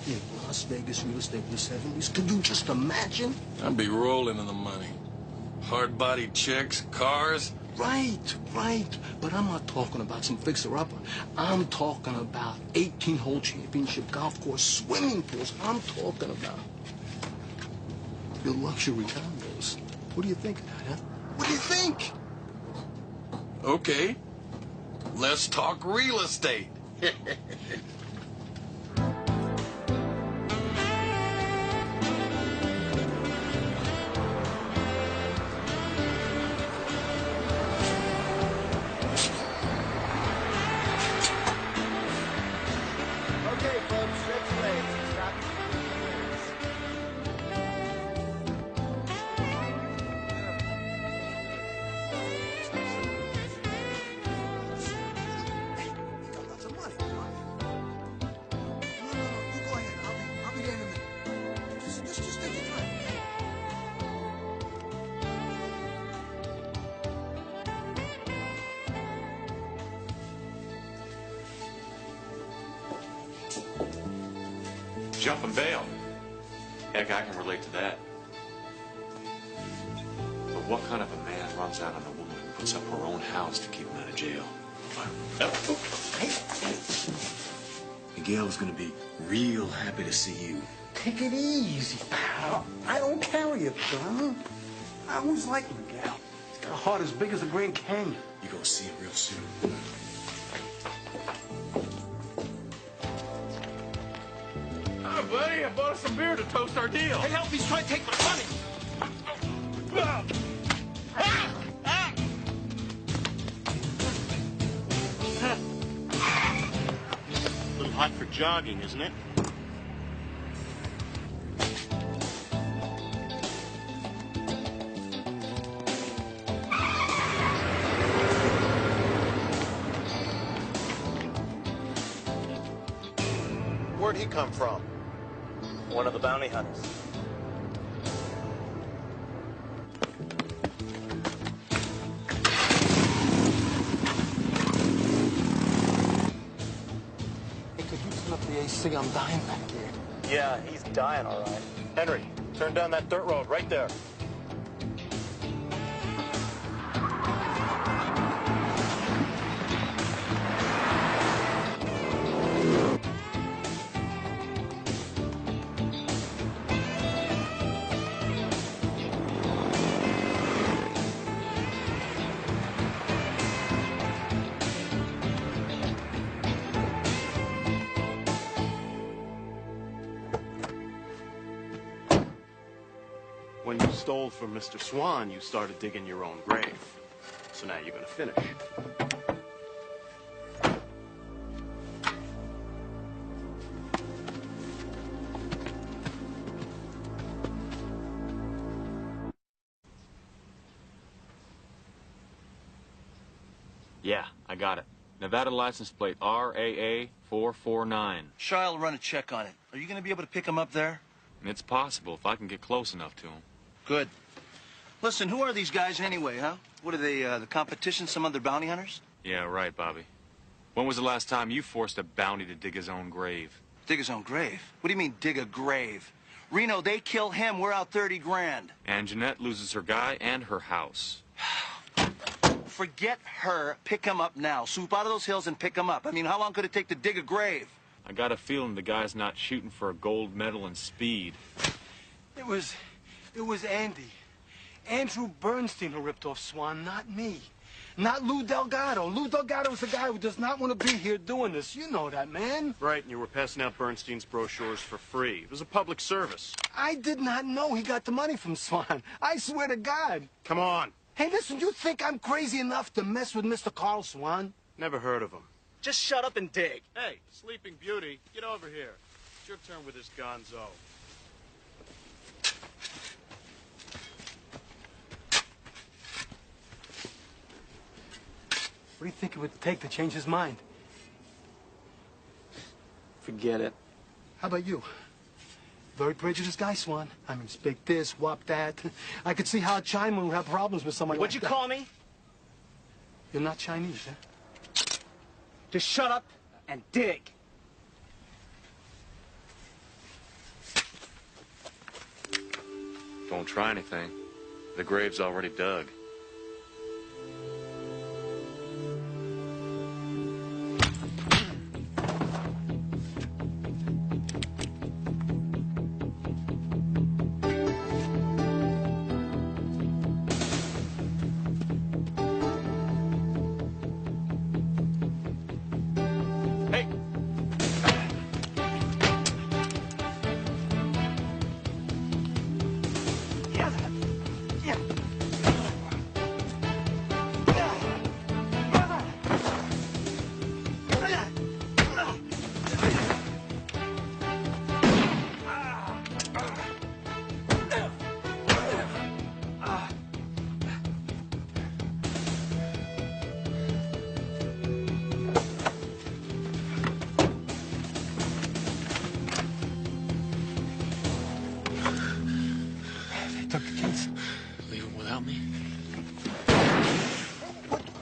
In Las Vegas real estate in the 70s? Could you just imagine? I'd be rolling in the money. Hard-bodied chicks, cars. Right. But I'm not talking about some fixer-upper. I'm talking about 18-hole championship golf course, swimming pools. I'm talking about your luxury condos. What do you think of that, huh? What do you think? Okay. Let's talk real estate. Jump and bail. Heck, I can relate to that. But what kind of a man runs out on a woman who puts up her own house to keep him out of jail? Miguel is going to be real happy to see you. Take it easy, pal. I don't carry a gun. I always liked Miguel. He's got a heart as big as the Grand Canyon. You're going to see it real soon. Buddy, I bought us some beer to toast our deal. Hey, help, he's trying to take my money. A little hot for jogging, isn't it? Where'd he come from? One of the bounty hunters. Hey, could you turn up the AC? I'm dying back here. Yeah, he's dying, all right. Henry, turn down that dirt road right there. stole from Mr. Swan, you started digging your own grave. So now you're gonna finish. Yeah, I got it. Nevada license plate RAA 449. Shia will run a check on it. Are you going to be able to pick him up there? It's possible if I can get close enough to him. Good. Listen, who are these guys anyway, huh? What are they, the competition, some other bounty hunters? Yeah, right, Bobby. When was the last time you forced a bounty to dig his own grave? Dig his own grave? What do you mean, dig a grave? Reno, they kill him, we're out 30 grand. And Jeanette loses her guy and her house. Forget her. Pick him up now. Swoop out of those hills and pick him up. I mean, how long could it take to dig a grave? I got a feeling the guy's not shooting for a gold medal in speed. It was Andy. Andrew Bernstein who ripped off Swan, not me. Not Lou Delgado. Lou Delgado's the guy who does not want to be here doing this. You know that, man. Right, and you were passing out Bernstein's brochures for free. It was a public service. I did not know he got the money from Swan. I swear to God. Come on. Hey, listen, you think I'm crazy enough to mess with Mr. Carl Swan? Never heard of him. Just shut up and dig. Hey, Sleeping Beauty, get over here. It's your turn with this gonzo. What do you think it would take to change his mind? Forget it. How about you? Very prejudiced guy, Swan. I mean, speak this, whop that. I could see how a Chinaman would have problems with somebody What'd like you that. call me? You're not Chinese, huh? Just shut up and dig. Don't try anything. The grave's already dug.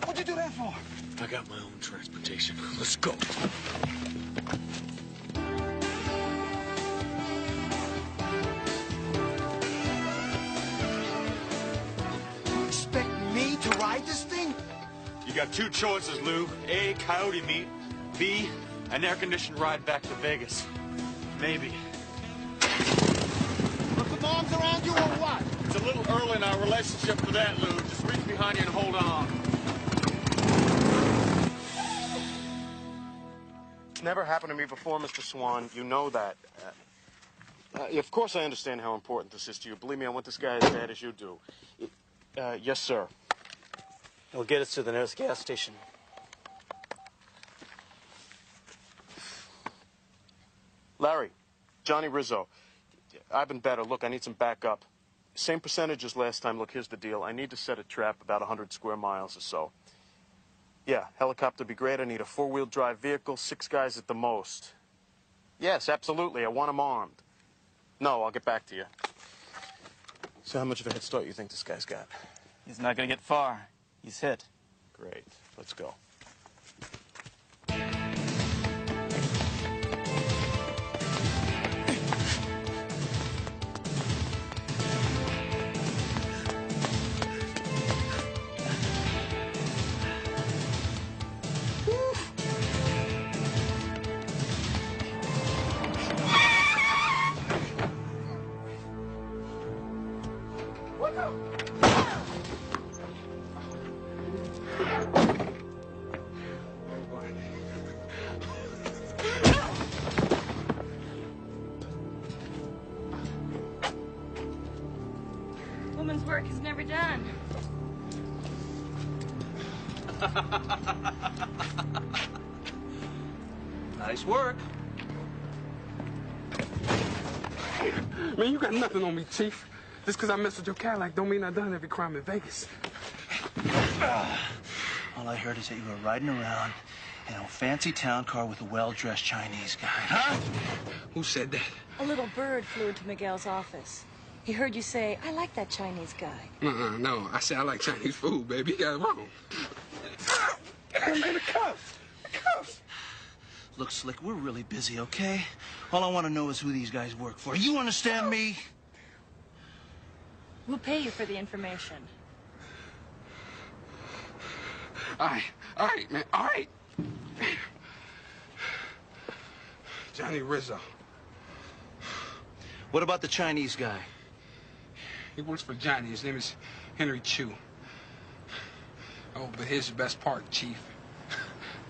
What'd you do that for? I got my own transportation. Let's go. You expect me to ride this thing? You got two choices, Lou. A, coyote meat. B, an air-conditioned ride back to Vegas. Maybe. Look, the bombs around you or what? It's a little early in our relationship for that, Lou. Just reach behind you and hold on. It's never happened to me before, Mr. Swan. You know that. Of course I understand how important this is to you. Believe me, I want this guy as bad as you do. Yes, sir. It'll get us to the nearest gas station. Larry, Johnny Rizzo. I've been better. Look, I need some backup. Same percentage as last time. Look, here's the deal. I need to set a trap about 100 square miles or so. Yeah, helicopter would be great. I need a four-wheel drive vehicle, 6 guys at the most. Yes, absolutely. I want them armed. No, I'll get back to you. So how much of a head start you think this guy's got? He's not gonna get far. He's hit. Great. Let's go. we're done. Nice work. Man, you got nothing on me, Chief. Just because I messed with your Cadillac don't mean I done every crime in Vegas. All I heard is that you were riding around in a fancy town car with a well-dressed Chinese guy. Huh? Who said that? A little bird flew into Miguel's office. He heard you say, I like that Chinese guy. No. I said I like Chinese food, baby. You got it wrong. I'm gonna cuff. Cuffs. Look, Slick, we're really busy, okay? All I want to know is who these guys work for. You understand me? We'll pay you for the information. All right, man, all right. Johnny Rizzo. What about the Chinese guy? He works for Johnny. His name is Henry Chu. Oh, but here's the best part, Chief.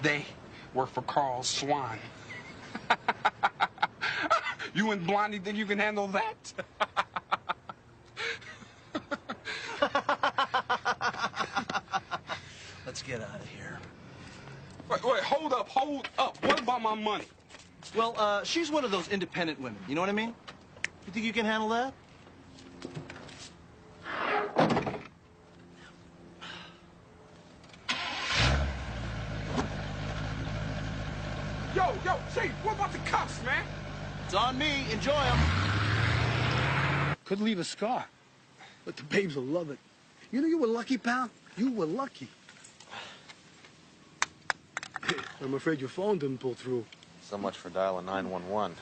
They work for Carl Swan. You and Blondie think you can handle that? Let's get out of here. Wait, hold up. What about my money? Well, she's one of those independent women. You know what I mean? You think you can handle that? Yo, Chief, what about the cops, man? It's on me. Enjoy them. Could leave a scar, but the babes will love it. You know you were lucky, pal? You were lucky. I'm afraid your phone didn't pull through. So much for dialing 911.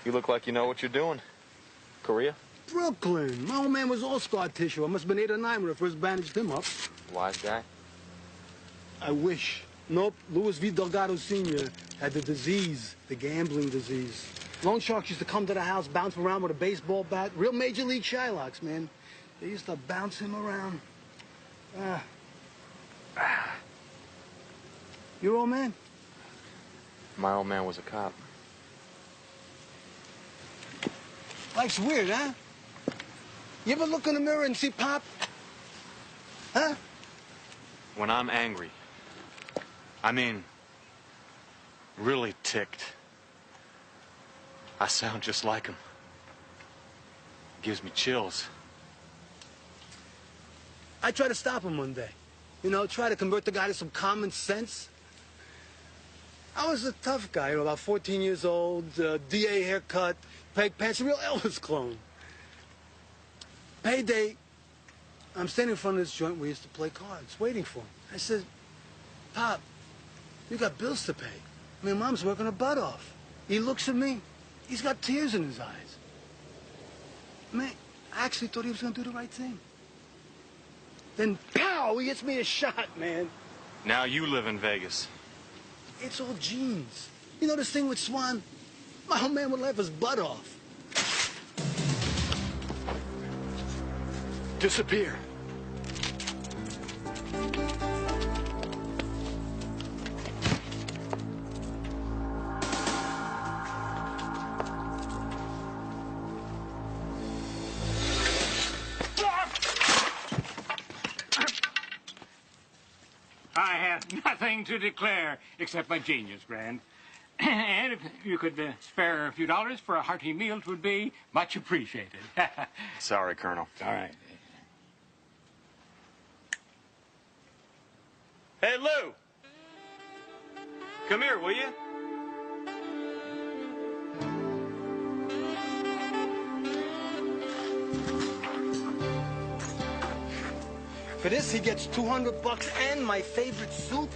You look like you know what you're doing. Korea? Brooklyn. My old man was all scar tissue. I must have been 8 or 9 when I first bandaged him up. Wise guy? I wish. Nope. Louis V. Delgado Sr. had the disease, the gambling disease. Loan sharks used to come to the house, bounce around with a baseball bat. Real Major League Shylocks, man. They used to bounce him around. Your old man? My old man was a cop. Life's weird, huh? You ever look in the mirror and see Pop? Huh? When I'm angry, I mean, really ticked, I sound just like him. Gives me chills. I tried to stop him one day. You know, try to convert the guy to some common sense. I was a tough guy, you know, about 14 years old, DA haircut, peg pants, a real Elvis clone. Payday, I'm standing in front of this joint where we used to play cards, waiting for him. I said, Pop, you got bills to pay. I mean, Mom's working her butt off. He looks at me. He's got tears in his eyes. Man, I actually thought he was going to do the right thing. Then, pow, he hits me a shot, man. Now you live in Vegas. It's all genes. You know this thing with Swan? My old man would laugh his butt off. Disappear. I have nothing to declare except my genius, Grand. And if you could spare a few dollars for a hearty meal, it would be much appreciated. Sorry, Colonel. All right. Hey, Lou! Come here, will you? For this, he gets $200 and my favorite suit.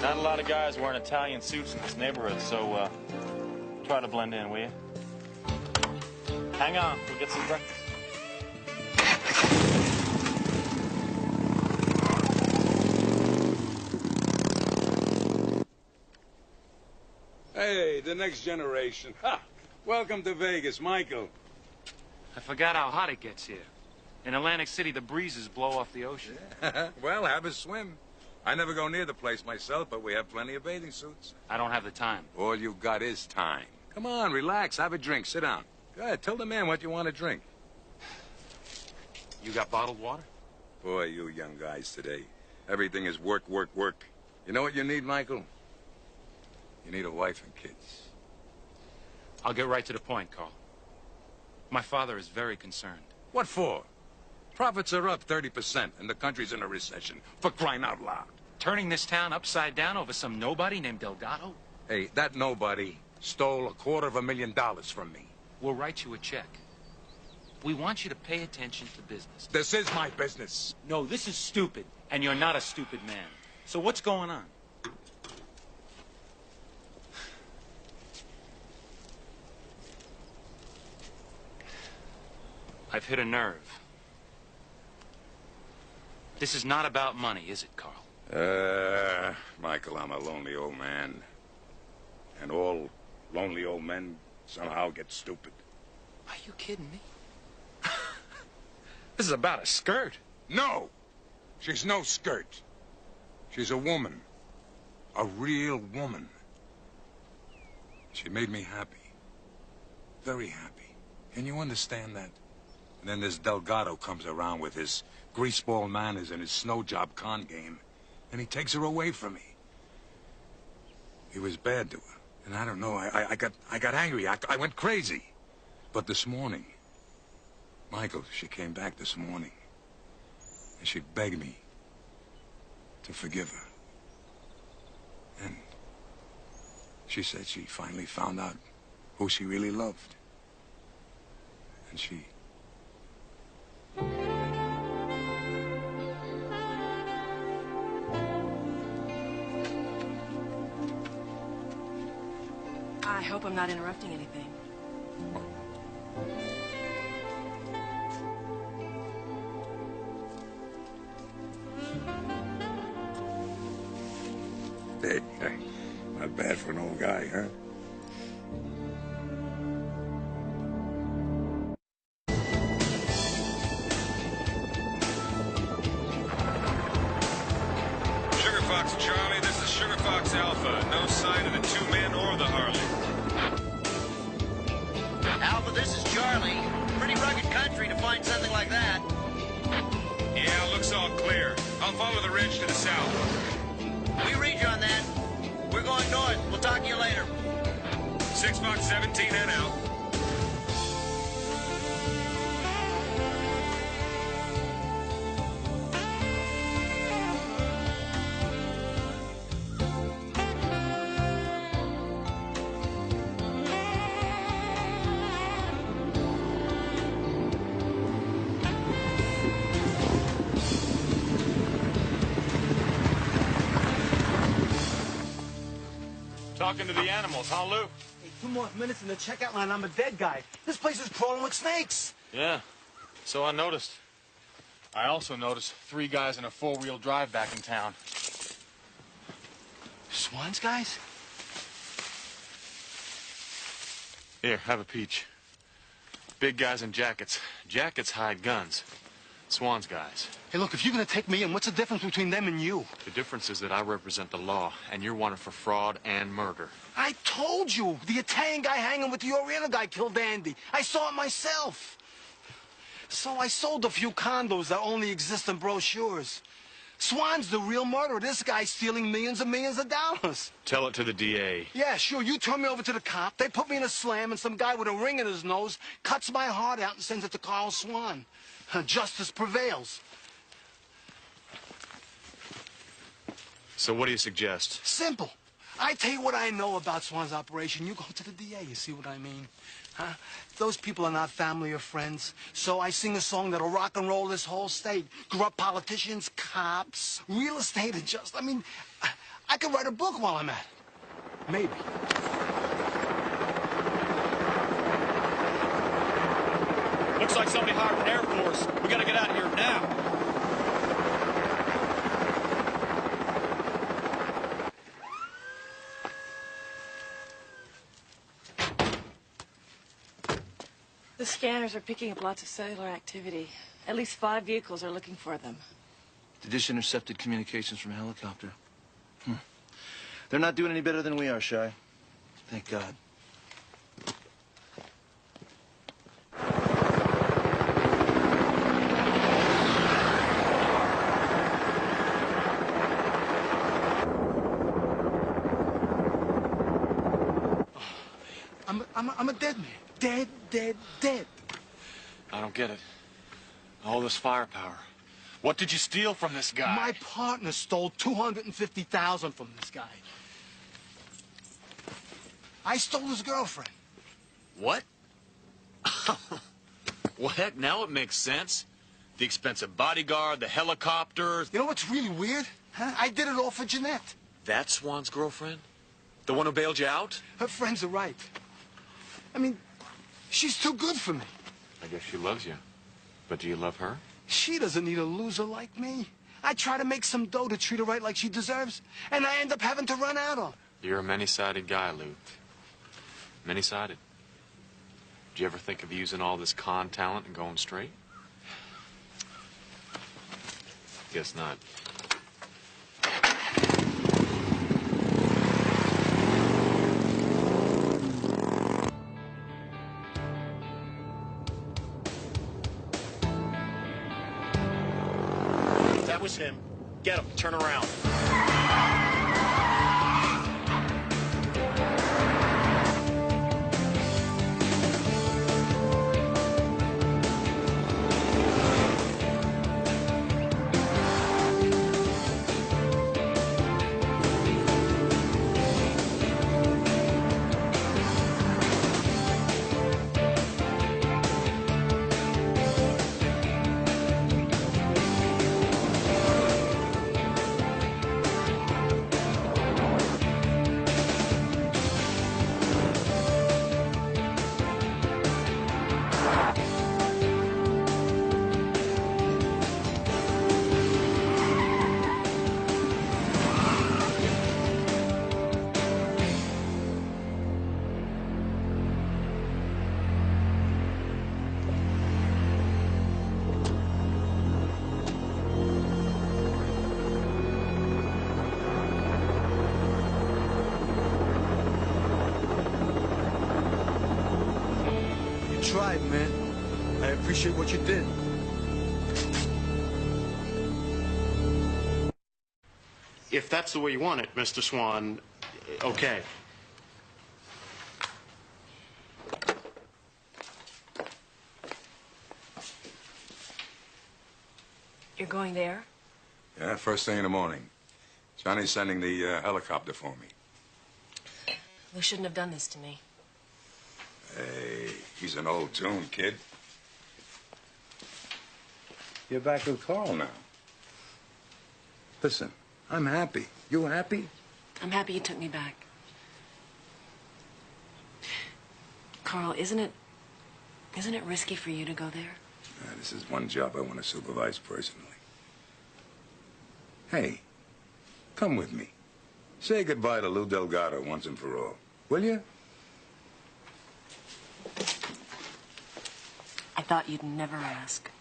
Not a lot of guys wearing Italian suits in this neighborhood, so try to blend in, will you? Hang on, we'll get some breakfast. Hey, the next generation. Ha! Welcome to Vegas, Michael. I forgot how hot it gets here. In Atlantic City, the breezes blow off the ocean. Well, have a swim. I never go near the place myself, but we have plenty of bathing suits. I don't have the time. All you got is time. Come on, relax, have a drink, sit down. Go ahead, tell the man what you want to drink. You got bottled water? Boy, you young guys today. Everything is work, work, work. You know what you need, Michael? You need a wife and kids. I'll get right to the point, Carl. My father is very concerned. What for? Profits are up 30% and the country's in a recession. For crying out loud. Turning this town upside down over some nobody named Delgado? Hey, that nobody stole $250,000 from me. We'll write you a check. We want you to pay attention to business. This is my business. No, this is stupid, and you're not a stupid man. So what's going on? I've hit a nerve. This is not about money, is it, Carl? Michael, I'm a lonely old man. And all lonely old men somehow get stupid. Are you kidding me? This is about a skirt. No! She's no skirt. She's a woman. A real woman. She made me happy. Very happy. Can you understand that? And then this Delgado comes around with his greaseball manners and his snow job con game, and he takes her away from me. He was bad to her, and I don't know, I got angry, I went crazy. But this morning, Michael, she came back this morning, and she begged me to forgive her. And she said she finally found out who she really loved. And she... I hope I'm not interrupting anything. Hey, not bad for an old guy, huh? Sugar Fox Charlie, this is Sugar Fox Alpha. No sign of the two men or the Harley. Alpha, this is Charlie. Pretty rugged country to find something like that. Yeah, looks all clear. I'll follow the ridge to the south. We read you on that. We're going north. We'll talk to you later. 6 Fox 17 and out. Talking to the animals, huh, Lou? Hey, 2 more minutes in the checkout line, I'm a dead guy. This place is crawling with snakes. Yeah, so I noticed. I also noticed 3 guys in a 4-wheel drive back in town. Swan's guys? Here, have a peach. Big guys in jackets. Jackets hide guns. Swan's guys. Hey, look, if you're gonna take me in, what's the difference between them and you? The difference is that I represent the law, and you're wanted for fraud and murder. I told you, the Italian guy hanging with the Oriental guy killed Andy. I saw it myself. So I sold a few condos that only exist in brochures. Swan's the real murderer. This guy's stealing millions and millions of dollars. Tell it to the DA. Yeah, sure. You turn me over to the cop. They put me in a slam, and some guy with a ring in his nose cuts my heart out and sends it to Carl Swan. Justice prevails. So what do you suggest? Simple. I tell you what I know about Swan's operation. You go to the DA. You see what I mean? Huh? Those people are not family or friends. So I sing a song that'll rock and roll this whole state. Corrupt politicians, cops, real estate adjusters. I mean, I could write a book while I'm at it. Maybe. Looks like somebody hired an Air Force. We gotta get out of here now. The scanners are picking up lots of cellular activity. At least 5 vehicles are looking for them. They just intercepted communications from a helicopter. They're not doing any better than we are, Shy. Thank God. I'm a dead man. Dead, dead, dead. I don't get it. All this firepower. What did you steal from this guy? My partner stole $250,000 from this guy. I stole his girlfriend. What? Well, heck, now it makes sense. The expensive bodyguard, the helicopters. You know what's really weird? Huh? I did it all for Jeanette. That's Swan's girlfriend? The one who bailed you out? Her friends are right. I mean, she's too good for me. I guess she loves you. But do you love her? She doesn't need a loser like me. I try to make some dough to treat her right like she deserves, and I end up having to run out on her. You're a many-sided guy, Lou. Many-sided. Did you ever think of using all this con talent and going straight? Guess not. That was him. Get him. Turn around. Tried, man. I appreciate what you did. If that's the way you want it, Mr. Swan, okay. You're going there? Yeah, first thing in the morning. Johnny's sending the helicopter for me. Lou shouldn't have done this to me. Hey, he's an old tune, kid. You're back with Carl now. Listen, I'm happy. You happy? I'm happy you took me back. Carl, isn't it risky for you to go there? This is one job I want to supervise personally. Hey, come with me. Say goodbye to Lou Delgado once and for all. Will you? I thought you'd never ask.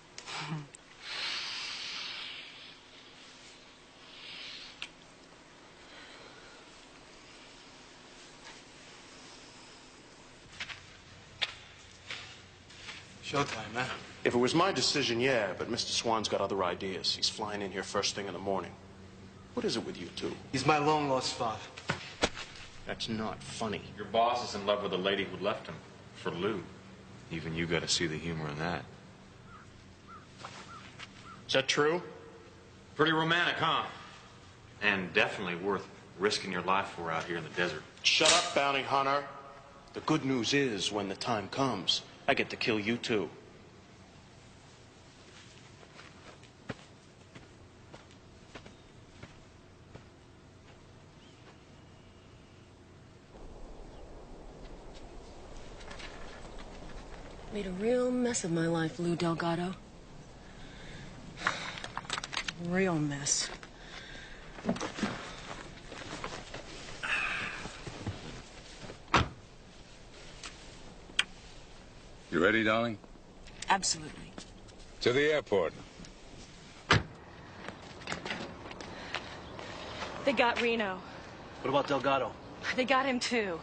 Showtime, man. If it was my decision, yeah, but Mr. Swan's got other ideas. He's flying in here first thing in the morning. What is it with you two? He's my long-lost father. That's not funny. Your boss is in love with the lady who left him for Lou. Even you got to see the humor in that. Is that true? Pretty romantic, huh? And definitely worth risking your life for out here in the desert. Shut up, bounty hunter. The good news is, when the time comes, I get to kill you too. Made a real mess of my life, Lou Delgado. Real mess. You ready, darling? Absolutely. To the airport. They got Reno. What about Delgado? They got him, too.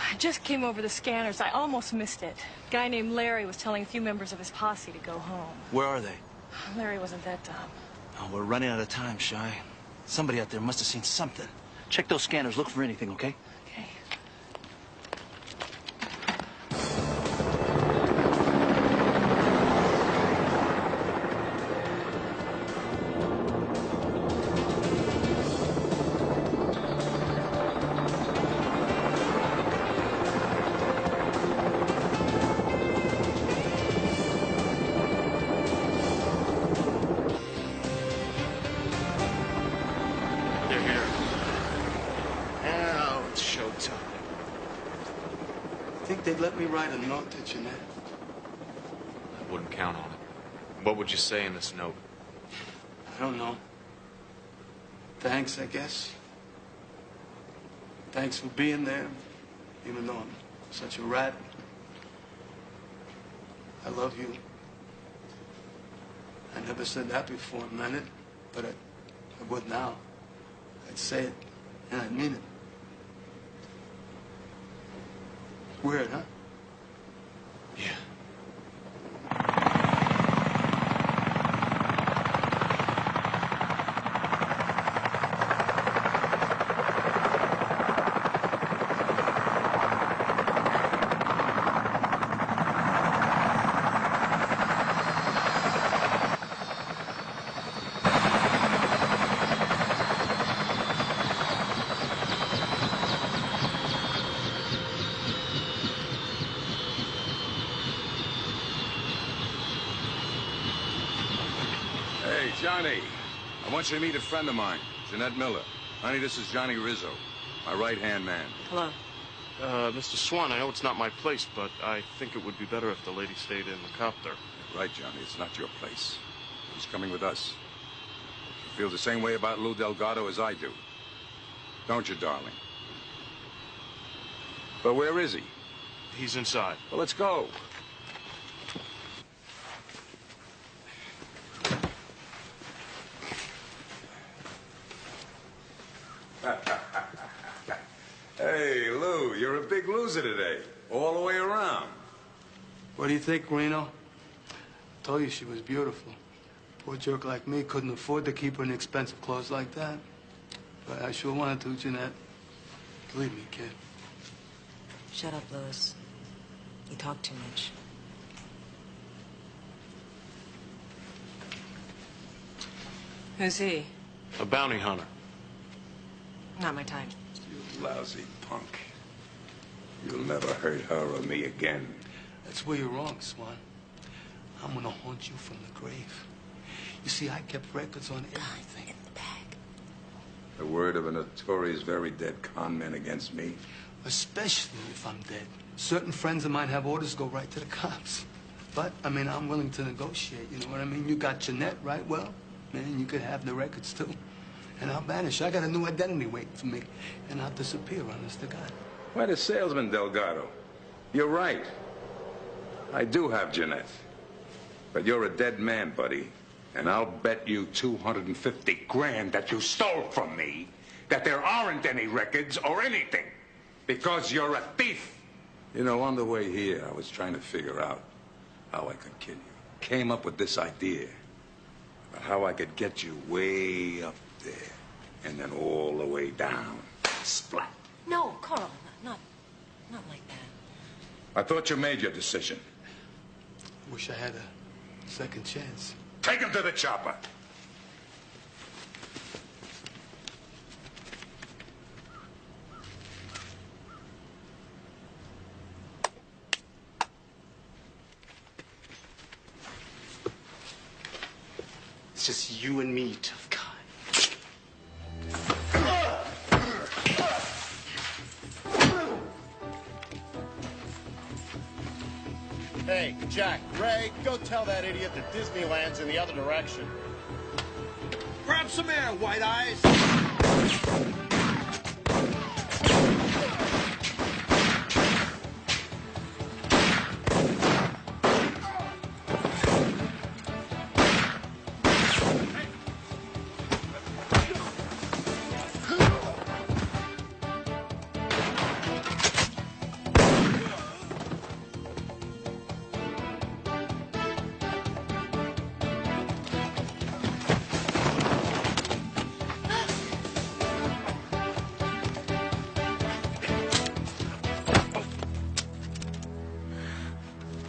I just came over the scanners. I almost missed it. A guy named Larry was telling a few members of his posse to go home. Where are they? Larry wasn't that dumb. Oh, we're running out of time, Shy. Somebody out there must have seen something. Check those scanners. Look for anything, okay? Okay. They're here. Now it's showtime. Think they'd let me write a note to Jeanette? I wouldn't count on it. What would you say in this note? I don't know. Thanks, I guess. Thanks for being there, even though I'm such a rat. I love you. I never said that before, I meant it, but I would now. I'd say it, and I mean it. Weird, huh? Yeah. Hey, Johnny. I want you to meet a friend of mine, Jeanette Miller. Honey, this is Johnny Rizzo, my right-hand man. Hello. Mr. Swan, I know it's not my place, but I think it would be better if the lady stayed in the copter. Right, Johnny, it's not your place. He's coming with us. You feel the same way about Lou Delgado as I do. Don't you, darling? But where is he? He's inside. Well, let's go. Hey, Lou, you're a big loser today. All the way around. What do you think, Reno? I told you she was beautiful. Poor jerk like me couldn't afford to keep her in expensive clothes like that. But I sure wanted to, Jeanette. Believe me, kid. Shut up, Louis. You talk too much. Who's he? A bounty hunter. Not my type. You lousy punk. You'll never hurt her or me again. That's where you're wrong, Swan. I'm gonna haunt you from the grave. You see, I kept records on everything. In the bag. The word of a notorious, very dead con man against me. Especially if I'm dead. Certain friends of mine have orders to go right to the cops. But, I mean, I'm willing to negotiate, you know what I mean? You got Jeanette, right? Well, man, you could have the records, too. And I'll vanish. I got a new identity waiting for me. And I'll disappear, honest to God. Quite a salesman, Delgado. You're right. I do have Jeanette. But you're a dead man, buddy. And I'll bet you 250 grand that you stole from me that there aren't any records or anything. Because you're a thief. You know, on the way here, I was trying to figure out how I could kill you. Came up with this idea about how I could get you way up there and then all the way down. Splat. No, Carl, not like that. I thought you made your decision. Wish I had a second chance. Take him to the chopper. It's just you and me, tough guy. Hey, Jack, Ray, go tell that idiot that Disneyland's in the other direction. Grab some air, White Eyes.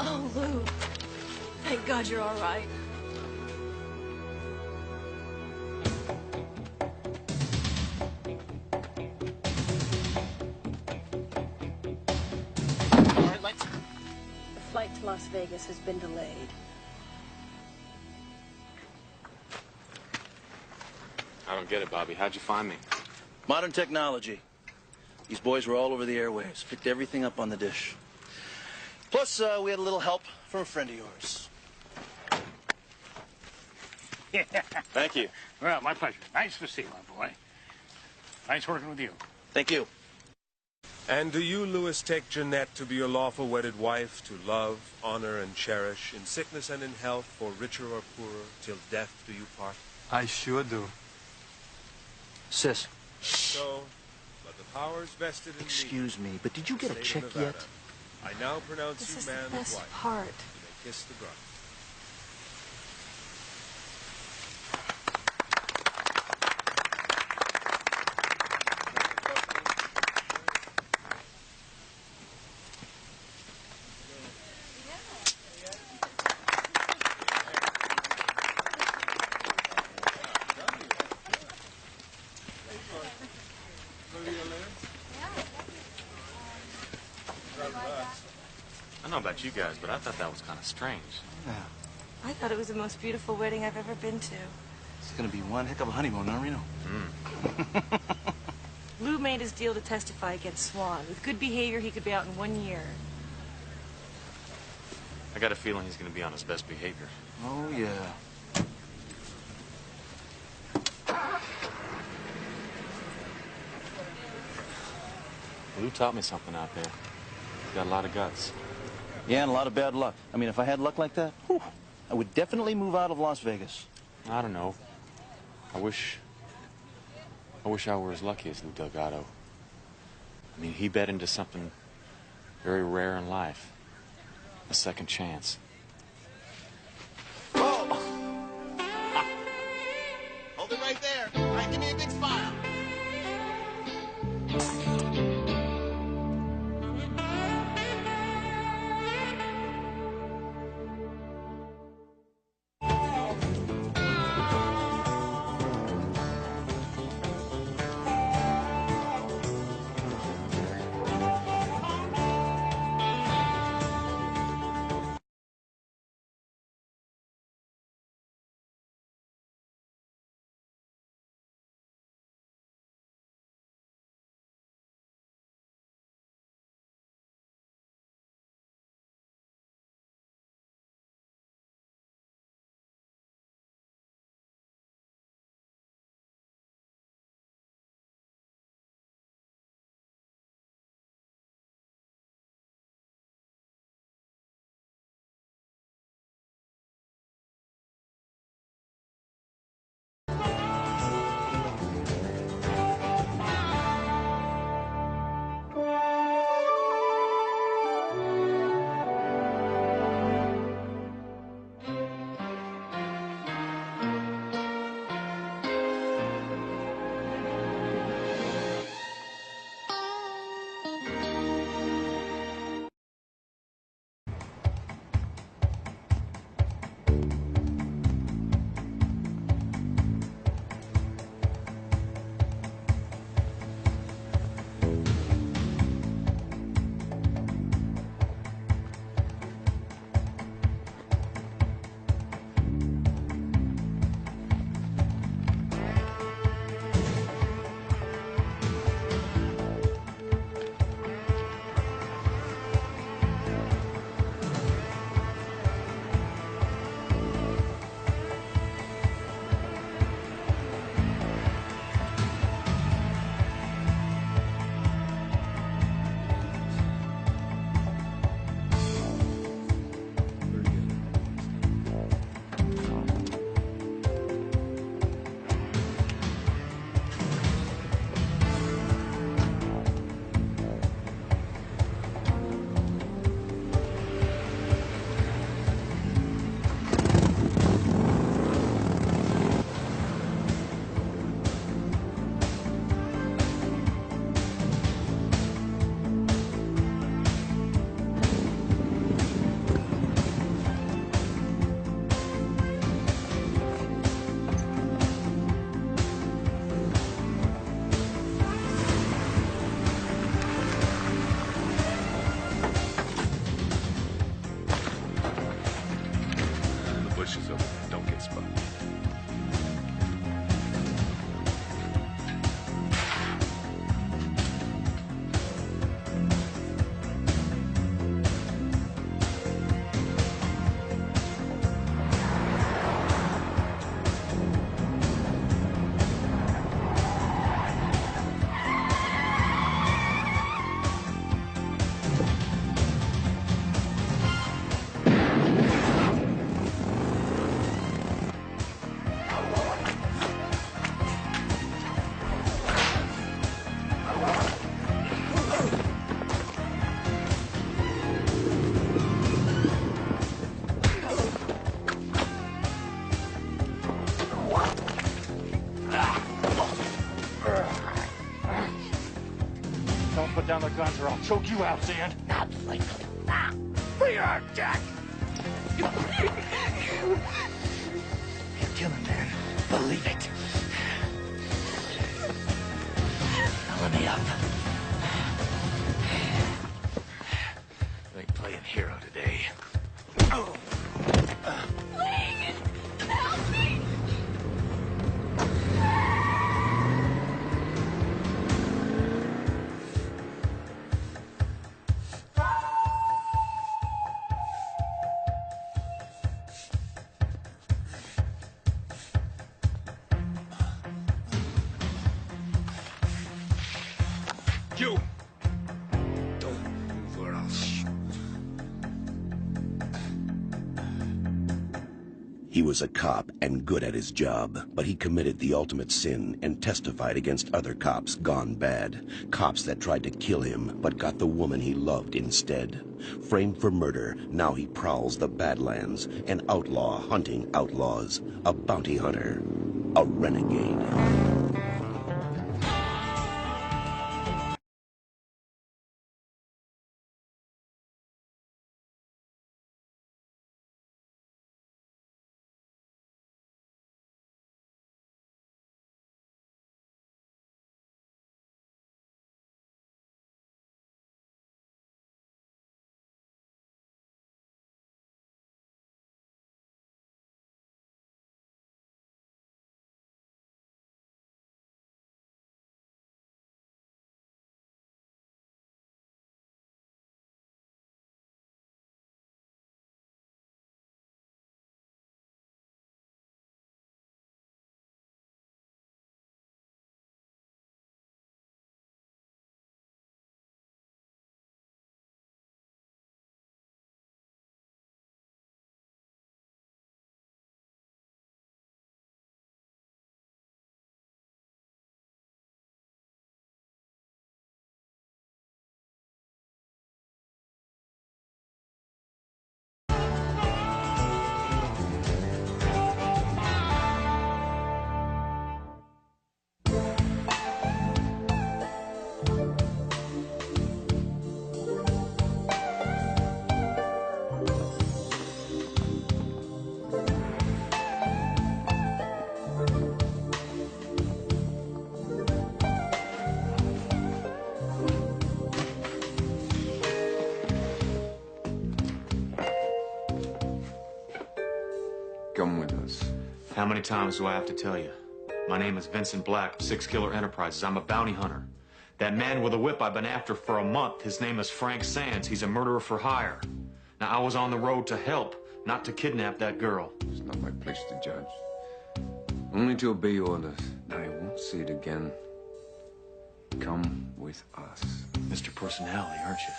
Oh, Lou. Thank God you're all right. All right, let's... The flight to Las Vegas has been delayed. I don't get it, Bobby. How'd you find me? Modern technology. These boys were all over the airwaves, picked everything up on the dish. Plus, we had a little help from a friend of yours. Yeah. Thank you. Well, my pleasure. Nice to see you, my boy. Nice working with you. Thank you. And do you, Louis, take Jeanette to be your lawful wedded wife, to love, honor, and cherish, in sickness and in health, for richer or poorer, till death do you part? I sure do. Sis. So, but the powers vested in Excuse me, but did you get a State check of Nevada, yet? I now pronounce This you is man the and best wife. part. You may kiss the bride. I don't know about you guys, but I thought that was kind of strange. Yeah. I thought it was the most beautiful wedding I've ever been to. It's gonna be one heck of a honeymoon, huh, Reno? Lou made his deal to testify against Swan. With good behavior, he could be out in 1 year. I got a feeling he's going to be on his best behavior. Oh, yeah. Lou taught me something out there. He's got a lot of guts. Yeah, and a lot of bad luck. I mean, if I had luck like that, whew, I would definitely move out of Las Vegas. I don't know. I wish I were as lucky as Lou Delgado. I mean, he bet into something very rare in life. A second chance. Hold it right there. All right, give me a big smile. put down the guns or I'll choke you out, Sand. Not like that. Bring her out, Jack. You're killing, man. Believe it. Now let me up. You ain't playing hero today. Oh. Please! Help me! You! Don't move or I'll shoot. He was a cop and good at his job, but he committed the ultimate sin and testified against other cops gone bad. Cops that tried to kill him, but got the woman he loved instead. Framed for murder, now he prowls the Badlands, an outlaw hunting outlaws, a bounty hunter, a renegade. Come with us. How many times do I have to tell you? My name is Vincent Black, 6 Killer Enterprises. I'm a bounty hunter. That man with a whip I've been after for a month, his name is Frank Sands. He's a murderer for hire. Now, I was on the road to help, not to kidnap that girl. It's not my place to judge. Only to obey orders. I won't say it again. Come with us. Mr. Personality, aren't you?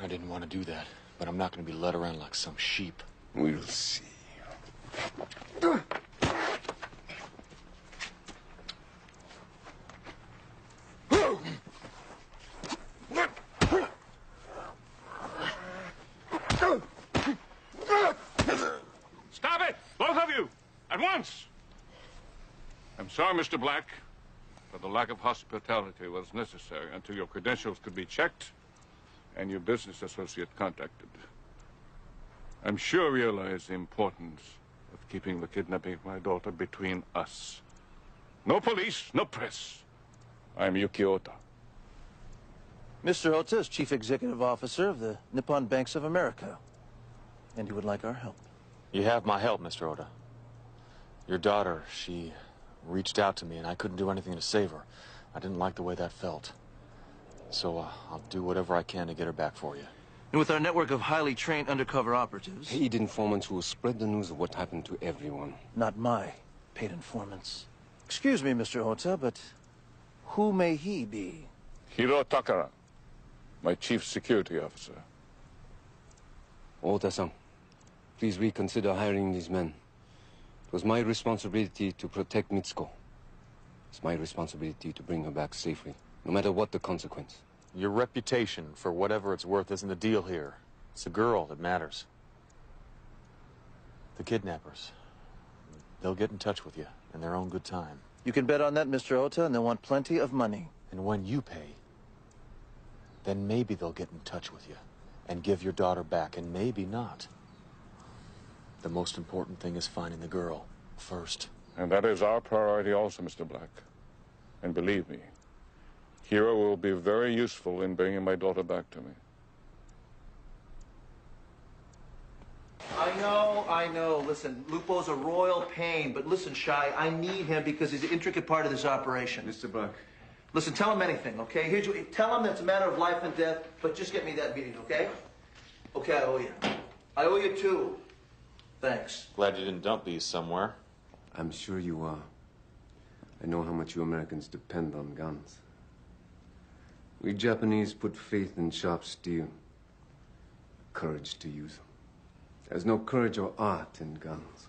I didn't want to do that, but I'm not going to be led around like some sheep. We'll see. Stop it! Both of you! At once! I'm sorry, Mr. Black, but the lack of hospitality was necessary until your credentials could be checked and your business associate contacted. I'm sure you realize the importance of keeping the kidnapping of my daughter between us. No police, no press. I'm Yuki Ota. Mr. Ota is Chief Executive Officer of the Nippon Banks of America, and he would like our help. You have my help, Mr. Ota. Your daughter, she reached out to me, and I couldn't do anything to save her. I didn't like the way that felt. So I'll do whatever I can to get her back for you. And with our network of highly trained undercover operatives... Paid informants who will spread the news of what happened to everyone. Not my paid informants. Excuse me, Mr. Ota, but who may he be? Hiro Takara, my chief security officer. Ota-san, please reconsider hiring these men. It was my responsibility to protect Mitsuko. It's my responsibility to bring her back safely, no matter what the consequence. Your reputation, for whatever it's worth, isn't the deal here. It's the girl that matters. The kidnappers. They'll get in touch with you in their own good time. You can bet on that, Mr. Ota, and they'll want plenty of money. And when you pay, then maybe they'll get in touch with you and give your daughter back, and maybe not. The most important thing is finding the girl first. And that is our priority also, Mr. Black. And believe me, Hero will be very useful in bringing my daughter back to me. I know. Listen, Lupo's a royal pain, but listen, Shy, I need him because he's an intricate part of this operation. Mr. Black. Listen, tell him anything, okay? Tell him that it's a matter of life and death, but just get me that meeting, okay? Okay, I owe you. I owe you too. Thanks. Glad you didn't dump these somewhere. I'm sure you are. I know how much you Americans depend on guns. We Japanese put faith in sharp steel. Courage to use them. There's no courage or art in guns.